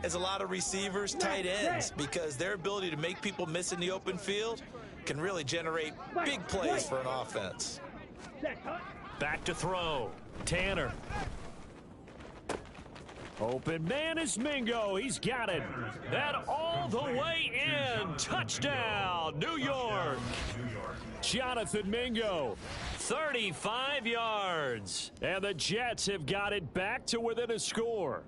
as a lot of receivers, tight ends, because their ability to make people miss in the open field can really generate big plays for an offense. Back to throw. Tanner. Open man is Mingo. He's got it. That all the way in. Touchdown, New York. Jonathan Mingo, 35 yards. And the Jets have got it back to within a score.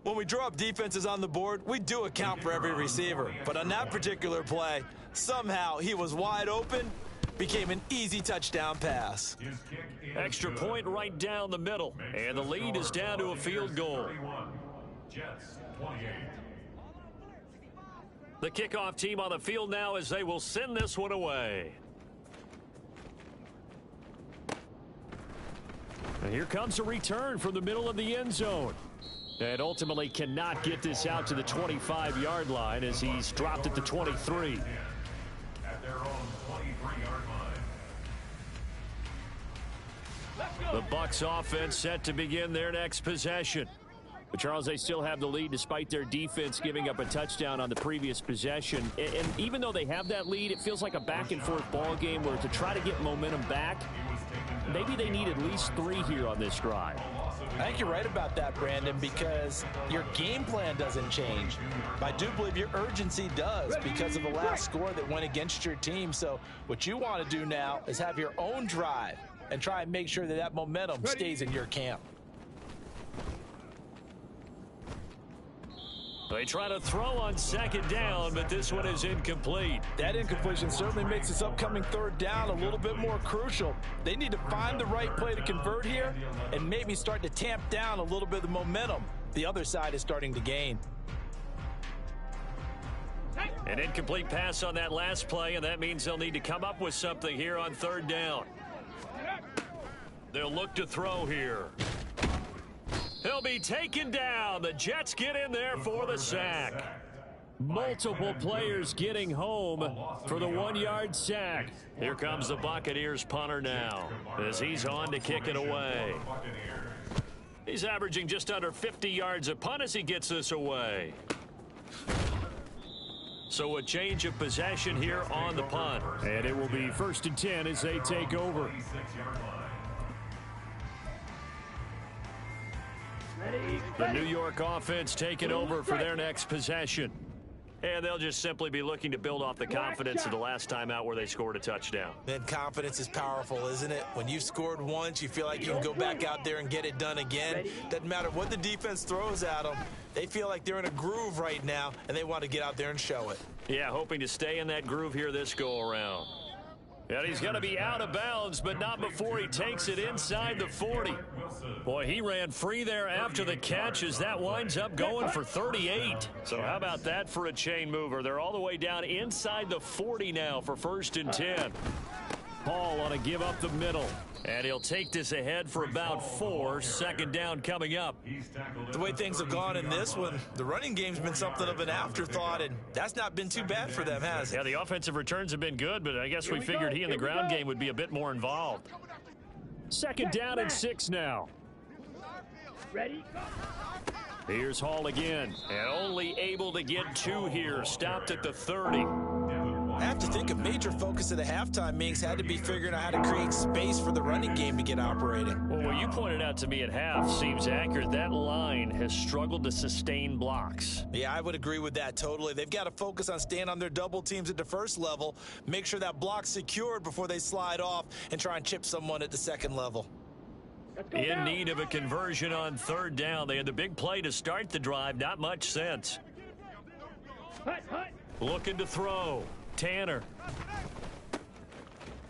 When we draw up defenses on the board, we do account for every receiver. But on that particular play, somehow he was wide open, became an easy touchdown pass. Extra point right down the middle. And the lead is down to a field goal. Jets 28. The kickoff team on the field now as they will send this one away. And here comes a return from the middle of the end zone. And ultimately cannot get this out to the 25-yard line as he's dropped at the 23. At their own 23-yard line. The Bucs offense set to begin their next possession. But, Charles, they still have the lead despite their defense giving up a touchdown on the previous possession. And even though they have that lead, it feels like a back-and-forth ball game where to try to get momentum back, maybe they need at least 3 here on this drive. I think you're right about that, Brandon, because your game plan doesn't change. I do believe your urgency does because of the last score that went against your team. So what you want to do now is have your own drive and try and make sure that that momentum stays in your camp. They try to throw on 2nd down, but this one is incomplete. That incompletion certainly makes this upcoming 3rd down a little bit more crucial. They need to find the right play to convert here and maybe start to tamp down a little bit of the momentum the other side is starting to gain. An incomplete pass on that last play, and that means they'll need to come up with something here on 3rd down. They'll look to throw here. He'll be taken down. The Jets get in there for the sack. Multiple players getting home for the 1-yard sack. Here comes the Buccaneers punter now as he's on to kick it away. He's averaging just under 50 yards a punt as he gets this away. So a change of possession here on the punt. And it will be 1st and 10 as they take over. The New York offense taking over for their next possession. And they'll just simply be looking to build off the confidence of the last time out where they scored a touchdown. Man, confidence is powerful, isn't it? When you've scored once, you feel like you can go back out there and get it done again. Doesn't matter what the defense throws at them. They feel like they're in a groove right now, and they want to get out there and show it. Yeah, hoping to stay in that groove here this go-around. And he's going to be out of bounds, but not before he takes it inside the 40. Boy, he ran free there after the catch as that winds up going for 38. So how about that for a chain mover? They're all the way down inside the 40 now for 1st and 10. Hall on a give up the middle. And he'll take this ahead for about 4. 2nd down coming up. The way things have gone in this one, the running game's been something of an afterthought, and that's not been too bad for them, has it? Yeah, the offensive returns have been good, but I guess we figured he in the ground game would be a bit more involved. 2nd down and 6 now. Ready? Here's Hall again, and only able to get 2 here. Stopped at the 30. I have to think a major focus of the halftime meetings had to be figuring out how to create space for the running game to get operating. Well, what you pointed out to me at half seems accurate. That line has struggled to sustain blocks. Yeah, I would agree with that totally. They've got to focus on staying on their double teams at the first level, make sure that block's secured before they slide off and try and chip someone at the second level. In need of a conversion on 3rd down. They had the big play to start the drive. Not much sense. Looking to throw. Tanner.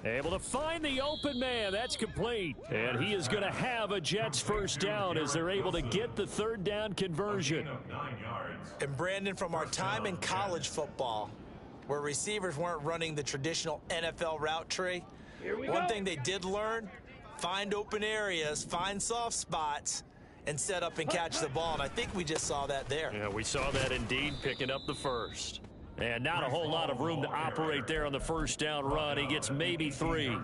Able to find the open man. That's complete. And he is going to have a Jets 1st down as they're able to get the 3rd down conversion. And Brandon, from our time in college football, where receivers weren't running the traditional NFL route tree, one thing they did learn, find open areas, find soft spots, and set up and catch the ball. And I think we just saw that there. Yeah, we saw that indeed, picking up the 1st. And not a whole lot of room to operate there on the 1st down run. He gets maybe 3.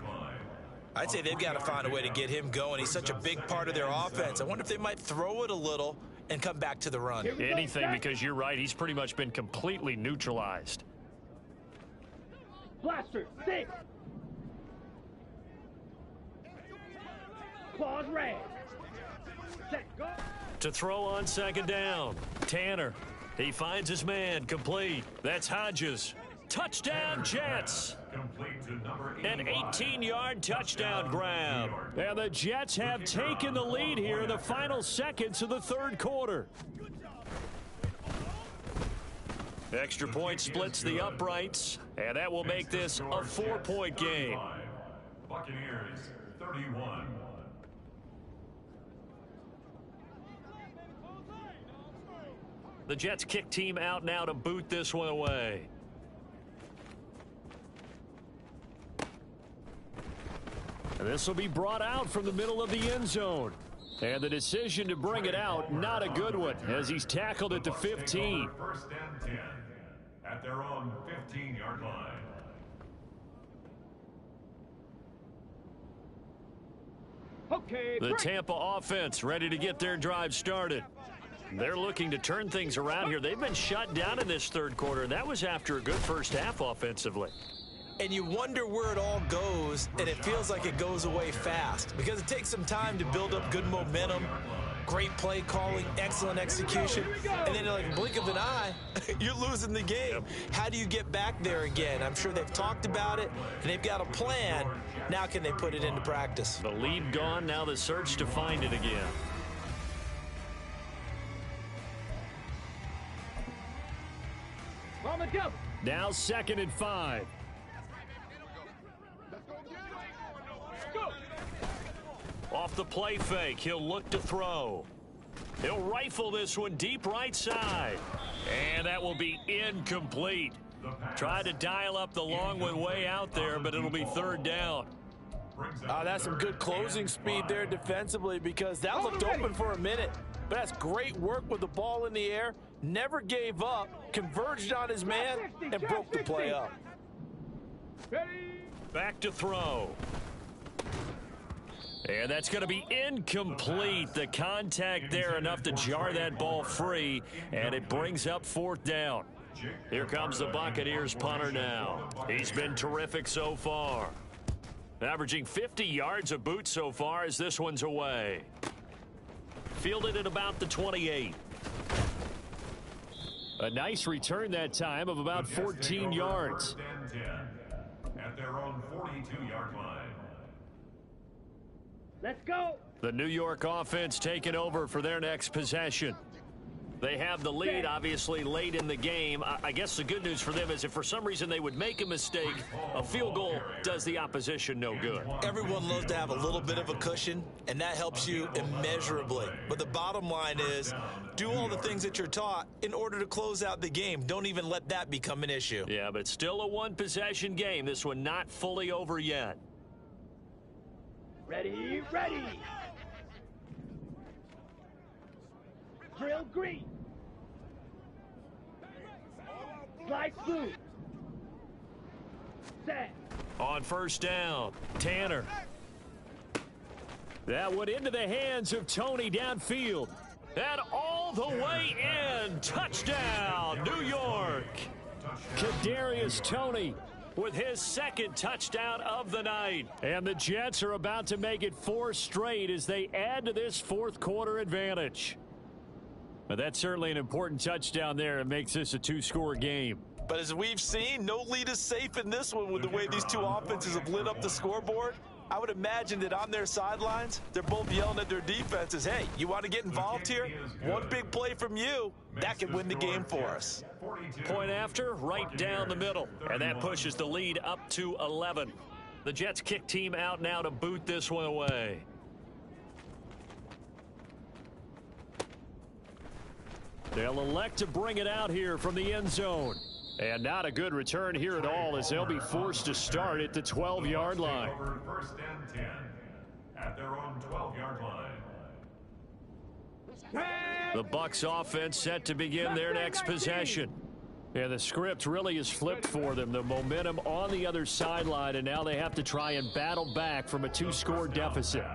I'd say they've got to find a way to get him going. He's such a big part of their offense. I wonder if they might throw it a little and come back to the run. Anything, because you're right. He's pretty much been completely neutralized. Blaster, 6. Claws red. Set, go. To throw on 2nd down. Tanner. He finds his man. Complete. That's Hodges. Touchdown, Jets. An 18-yard touchdown grab. And the Jets have taken the lead here in the final seconds of the 3rd quarter. Extra point splits the uprights, and that will make this a 4-point game. Buccaneers 31. The Jets kick team out now to boot this one away. And this will be brought out from the middle of the end zone. And the decision to bring it out, not a good one, as he's tackled at the 15. 1st and 10 at their own 15-yard line. Okay, The Tampa offense ready to get their drive started. They're looking to turn things around here. They've been shut down in this 3rd quarter, and that was after a good 1st half offensively. And you wonder where it all goes, and it feels like it goes away fast because it takes some time to build up good momentum, great play calling, excellent execution, and then in like a blink of an eye, you're losing the game. How do you get back there again? I'm sure they've talked about it, and they've got a plan. Now can they put it into practice? The lead gone, now the search to find it again. on the double. Now 2nd and 5. Off the play fake, he'll look to throw. He'll rifle this one deep right side. And that will be incomplete. Tried to dial up the long one way out there, but it'll be 3rd down. That's some good closing speed there defensively because that looked open for a minute. But that's great work with the ball in the air. Never gave up, converged on his man, and broke the play up. Back to throw. And that's going to be incomplete. The contact there enough to jar that ball free, and it brings up 4th down. Here comes the Buccaneers punter now. He's been terrific so far. Averaging 50 yards a boot so far as this one's away. fielded at about the 28. A nice return that time of about 14 yards. First and 10 at their own 42-yard line. Let's go. The New York offense taking over for their next possession. They have the lead, obviously, late in the game. I guess the good news for them is if for some reason they would make a mistake, a field goal does the opposition no good. Everyone loves to have a little bit of a cushion, and that helps you immeasurably. But the bottom line is, do all the things that you're taught in order to close out the game. Don't even let that become an issue. Yeah, but it's still a one-possession game. This one not fully over yet. Ready, ready. Drill green. Slide smooth. Set. On first down, Tanner. That went into the hands of Tony downfield. And all the way in. Touchdown, New York. Kadarius Toney with his second touchdown of the night. And the Jets are about to make it 4 straight as they add to this fourth quarter advantage. But that's certainly an important touchdown there. It makes this a 2-score game. But as we've seen, no lead is safe in this one with the way these two offenses have lit up the scoreboard. I would imagine that on their sidelines, they're both yelling at their defenses, hey, you want to get involved here? One big play from you, that could win the game for us. Point after, right down the middle. And that pushes the lead up to 11. The Jets kick team out now to boot this one away. They'll elect to bring it out here from the end zone. And not a good return here at all as they'll be forced to start at the 12-yard line. First and 10 at their own 12-yard line. The Bucs offense set to begin their next possession. And the script really is flipped for them. The momentum on the other sideline, and now they have to try and battle back from a 2-score deficit.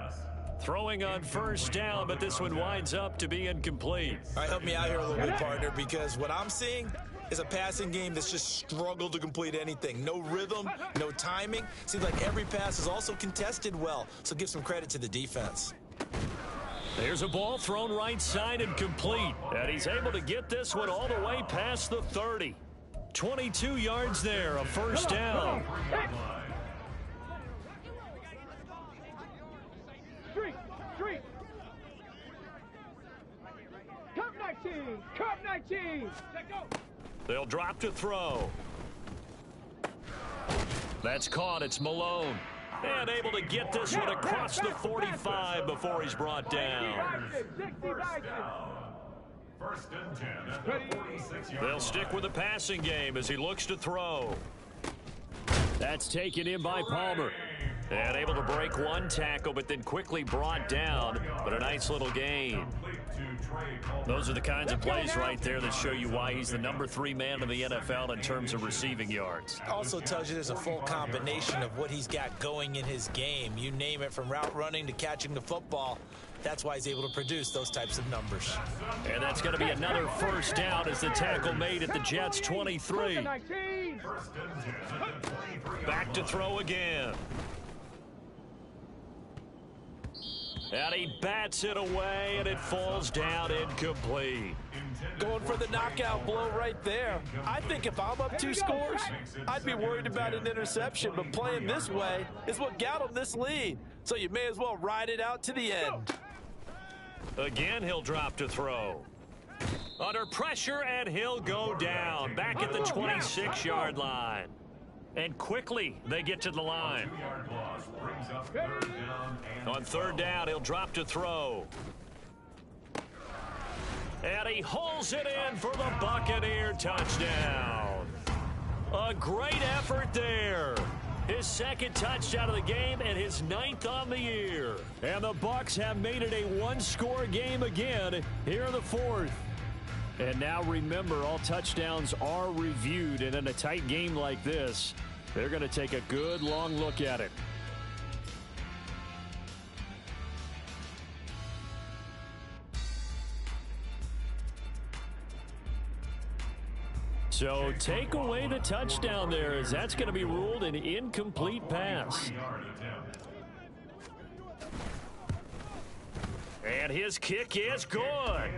Throwing on first down, but this one winds up to be incomplete. All right, help me out here a little bit, partner, because what I'm seeing is a passing game that's just struggled to complete anything. No rhythm, no timing. Seems like every pass is also contested well, so give some credit to the defense. There's a ball thrown right side and complete. And he's able to get this one all the way past the 30. 22 yards there, a first down. Street. Cup 19. Let go. They'll drop to throw. That's caught. It's Malone. And able to get this one across the 45 before he's brought down. First and 10 at the 46-yard They'll stick with the passing game as he looks to throw. That's taken in by Palmer. And able to break one tackle, but then quickly brought down. But a nice little gain. Those are the kinds of plays right there that show you why he's the number 3 man in the NFL in terms of receiving yards. Also tells you there's a full combination of what he's got going in his game. You name it, from route running to catching the football. That's why he's able to produce those types of numbers. And that's going to be another first down as the tackle made at the Jets' 23. Back to throw again. And he bats it away, and it falls down incomplete. Going for the knockout blow right there. I think if I'm up 2 scores, I'd be worried about an interception, but playing this way is what got him this lead. So you may as well ride it out to the end. Again, he'll drop to throw. Under pressure, and he'll go down. Back at the 26-yard line. And quickly, they get to the line. On third down, he'll drop to throw. And he holds it in for the Buccaneer touchdown. A great effort there. His second touchdown of the game and his 9th on the year. And the Bucs have made it a 1-score game again here in the 4th. And now remember, all touchdowns are reviewed, and in a tight game like this, they're going to take a good long look at it. So take away the touchdown there, as that's going to be ruled an incomplete pass. And his kick is good.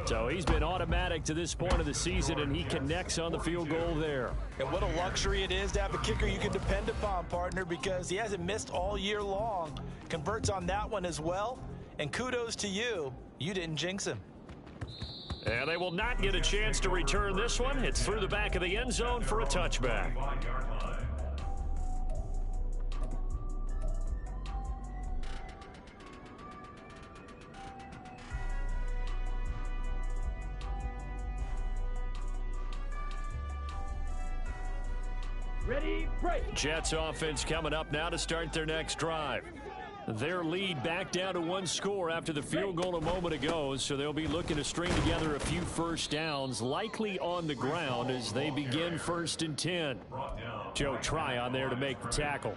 So he's been automatic to this point of the season, and he connects on the field goal there. And what a luxury it is to have a kicker you can depend upon, partner, because he hasn't missed all year long. Converts on that one as well. And kudos to you. You didn't jinx him. And they will not get a chance to return this one. It's through the back of the end zone for a touchback. Ready, break. Jets offense coming up now to start their next drive. Their lead back down to one score after the field goal a moment ago, so they'll be looking to string together a few first downs, likely on the ground as they begin 1st and 10. Joe Tryon there to make the tackle.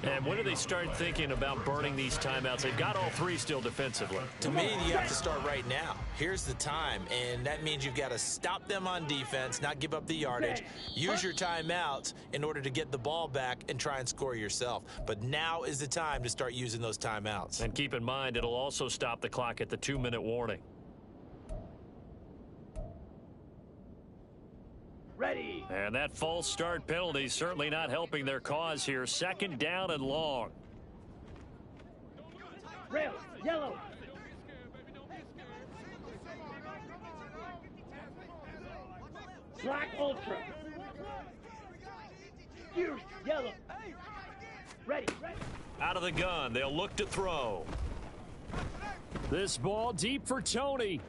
And when do they start thinking about burning these timeouts? They've got all three still defensively. To me, you have to start right now. Here's the time, and that means you've got to stop them on defense, not give up the yardage, use your timeouts in order to get the ball back and try and score yourself. But now is the time to start using those timeouts. And keep in mind, it'll also stop the clock at the 2-minute warning. Ready. And that false start penalty certainly not helping their cause here. 2nd down and long. Rail, yellow. Black ultra. Fierce, yellow. Ready. Out of the gun, they'll look to throw. This ball deep for Tony.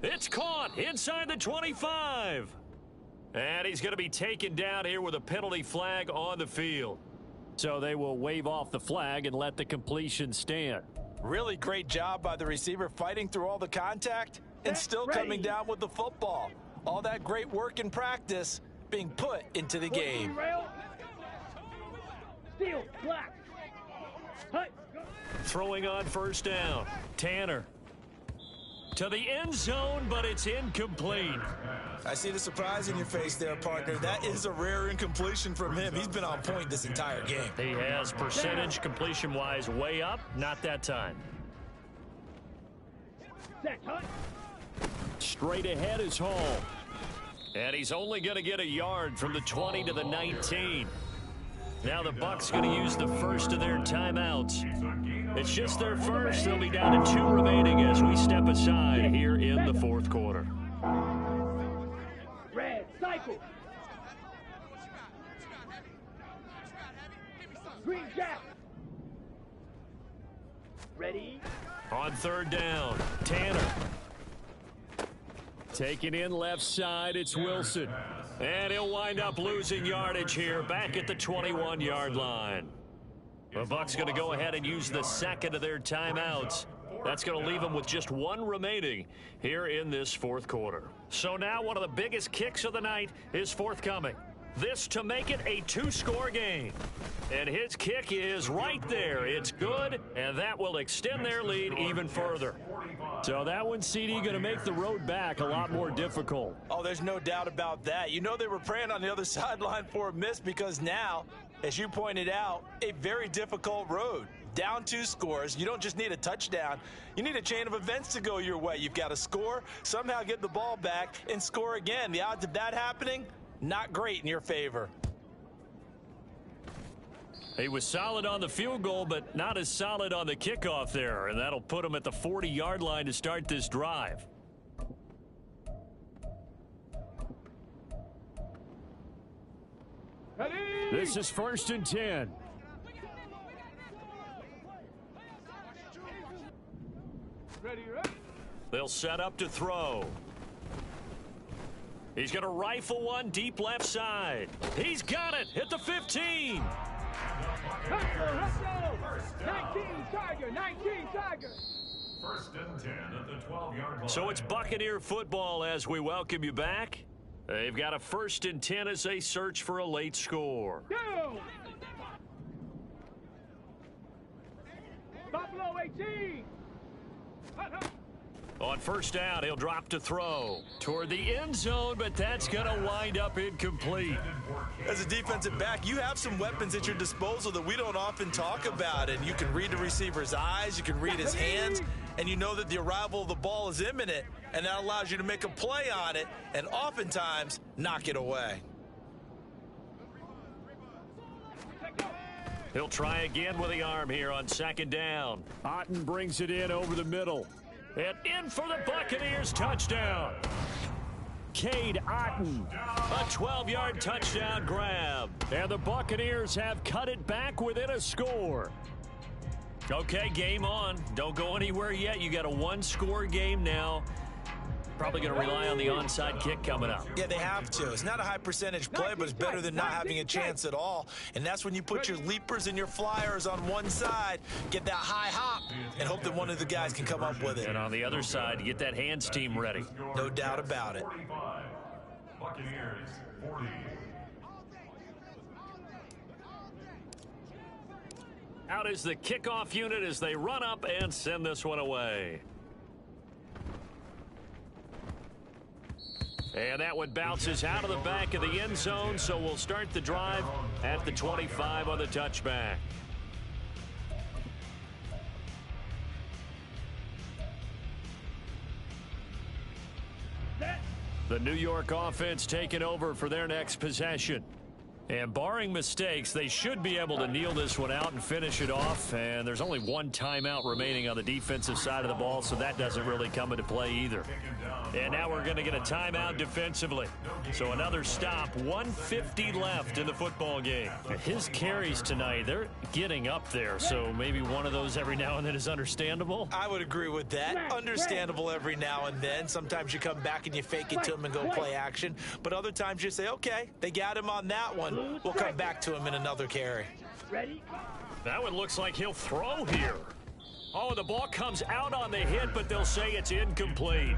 It's caught inside the 25. And he's going to be taken down here with a penalty flag on the field. So they will wave off the flag and let the completion stand. Really great job by the receiver fighting through all the contact and still coming down with the football. All that great work in practice being put into the game. Rail. Steel, black. Hut. Throwing on 1st down. Tanner. To the end zone, but it's incomplete. I see the surprise in your face there, partner. That is a rare incompletion from him. He's been on point this entire game. He has percentage completion-wise way up. Not that time. Set, hut. Straight ahead is Hall. And he's only going to get a yard from the 20 to the 19. Now the Bucs going to use the first of their timeouts. It's just their first. They'll be down to 2 remaining as we step aside here in the 4th quarter. Red, cycle. Green jack. Ready. On 3rd down, Tanner. Taking in left side, it's Wilson. And he'll wind up losing yardage here back at the 21-yard line. The Bucs going to go ahead and use the 2nd of their timeouts. That's going to leave them with just 1 remaining here in this 4th quarter. So now one of the biggest kicks of the night is forthcoming. This to make it a 2-score game. And his kick is right there. It's good, and that will extend their lead even further. So that one, CD, going to make the road back a lot more difficult. Oh, there's no doubt about that. You know they were praying on the other sideline for a miss because now, as you pointed out, a very difficult road. Down 2 scores. You don't just need a touchdown. You need a chain of events to go your way. You've got to score, somehow get the ball back, and score again. The odds of that happening, not great in your favor. He was solid on the field goal, but not as solid on the kickoff there, and that'll put him at the 40-yard line to start this drive. Ready. This is 1st and 10. Ready. They'll set up to throw. He's going to rifle one deep left side. He's got it at the 15. Hustle. 19 Tiger. 19 Tiger. 1st and 10 at the 12-yard line. So it's Buccaneer football as we welcome you back. They've got a 1st and 10 as they search for a late score. Go. Buffalo 18. On first down, he'll drop to throw toward the end zone, but that's going to wind up incomplete. As a defensive back, you have some weapons at your disposal that we don't often talk about, and you can read the receiver's eyes, you can read his hands, and you know that the arrival of the ball is imminent, and that allows you to make a play on it and oftentimes knock it away. He'll try again with the arm here on second down. Otten brings it in over the middle. And in for the Buccaneers touchdown. Cade Otten, a 12-yard touchdown grab. And the Buccaneers have cut it back within a score. Okay, game on. Don't go anywhere yet. You got a one-score game now. Probably going to rely on the onside kick coming up. Yeah, they have to. It's not a high percentage play, but it's better than not having a chance at all. And that's when you put your leapers and your flyers on one side, get that high hop, and hope that one of the guys can come up with it. And on the other side, get that hands team ready. No doubt about it. 45. Buccaneers 40. Out is the kickoff unit as they run up and send this one away. And that one bounces out of the back of the end zone, so we'll start the drive at the 25 on the touchback. The New York offense taking over for their next possession. And barring mistakes, they should be able to kneel this one out and finish it off. And there's only one timeout remaining on the defensive side of the ball, so that doesn't really come into play either. And now we're going to get a timeout defensively. So another stop, 1:50 left in the football game. His carries tonight, they're getting up there, so maybe one of those every now and then is understandable. I would agree with that. Understandable every now and then. Sometimes you come back and you fake it to him and go play action. But other times you say, okay, they got him on that one. We'll come back to him in another carry. Ready? That one looks like he'll throw here. Oh, the ball comes out on the hit, but they'll say it's incomplete.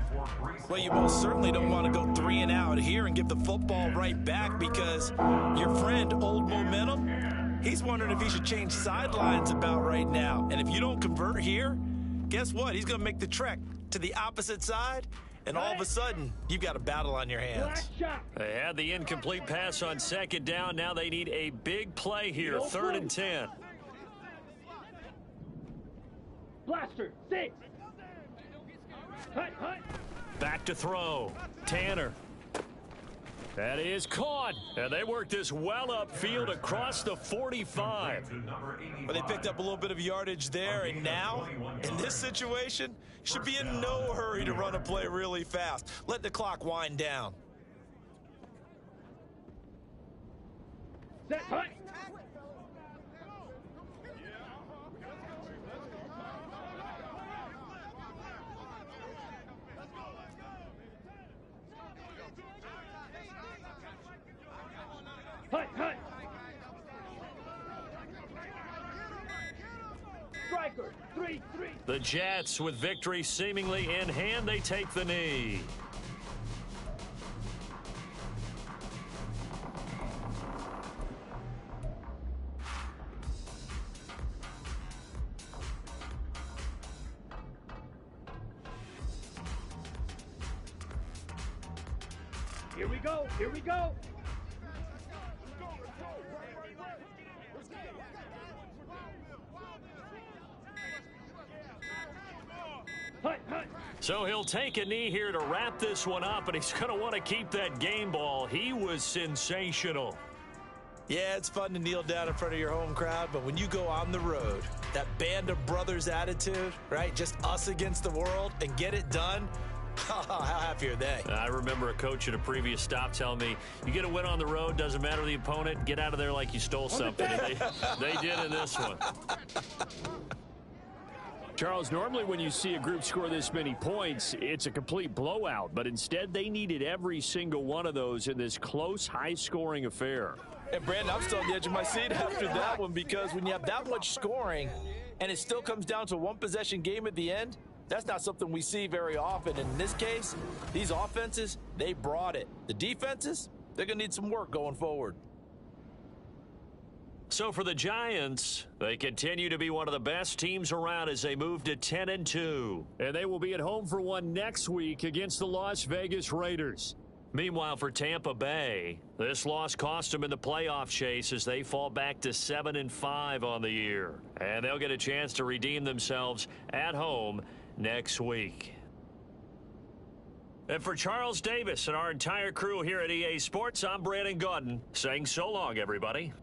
Well, you most certainly don't want to go 3 and out here and give the football right back because your friend, Old Momentum, he's wondering if he should change sidelines about right now. And if you don't convert here, guess what? He's going to make the trek to the opposite side, and all of a sudden, you've got a battle on your hands. They had the incomplete pass on second down. Now they need a big play here, 3rd and 10. Blaster, 6. Hut, hut. Back to throw. Tanner. That is caught. And they work this well upfield across the 45. Well, they picked up a little bit of yardage there, and now, in this situation, should be in no hurry to run a play really fast. Let the clock wind down. Set, hut. Hut, hut. Striker, 3-3. The Jets, with victory seemingly in hand, they take the knee. Here we go, here we go. Hut, hut. So he'll take a knee here to wrap this one up, and he's going to want to keep that game ball. He was sensational. Yeah, it's fun to kneel down in front of your home crowd, but when you go on the road, that band of brothers attitude, right? Just us against the world and get it done. How happy are they? I remember a coach at a previous stop telling me, you get a win on the road, doesn't matter the opponent, get out of there like you stole something. And they did in this one. Charles, normally when you see a group score this many points, it's a complete blowout. But instead, they needed every single one of those in this close, high-scoring affair. And, Brandon, I'm still on the edge of my seat after that one because when you have that much scoring and it still comes down to a one-possession game at the end, that's not something we see very often. In this case, these offenses, they brought it. The defenses, they're going to need some work going forward. So for the Giants, they continue to be one of the best teams around as they move to 10-2. And they will be at home for one next week against the Las Vegas Raiders. Meanwhile, for Tampa Bay, this loss cost them in the playoff chase as they fall back to 7-5 on the year. And they'll get a chance to redeem themselves at home next week. And for Charles Davis and our entire crew here at EA Sports, I'm Brandon Gaudin saying so long, everybody.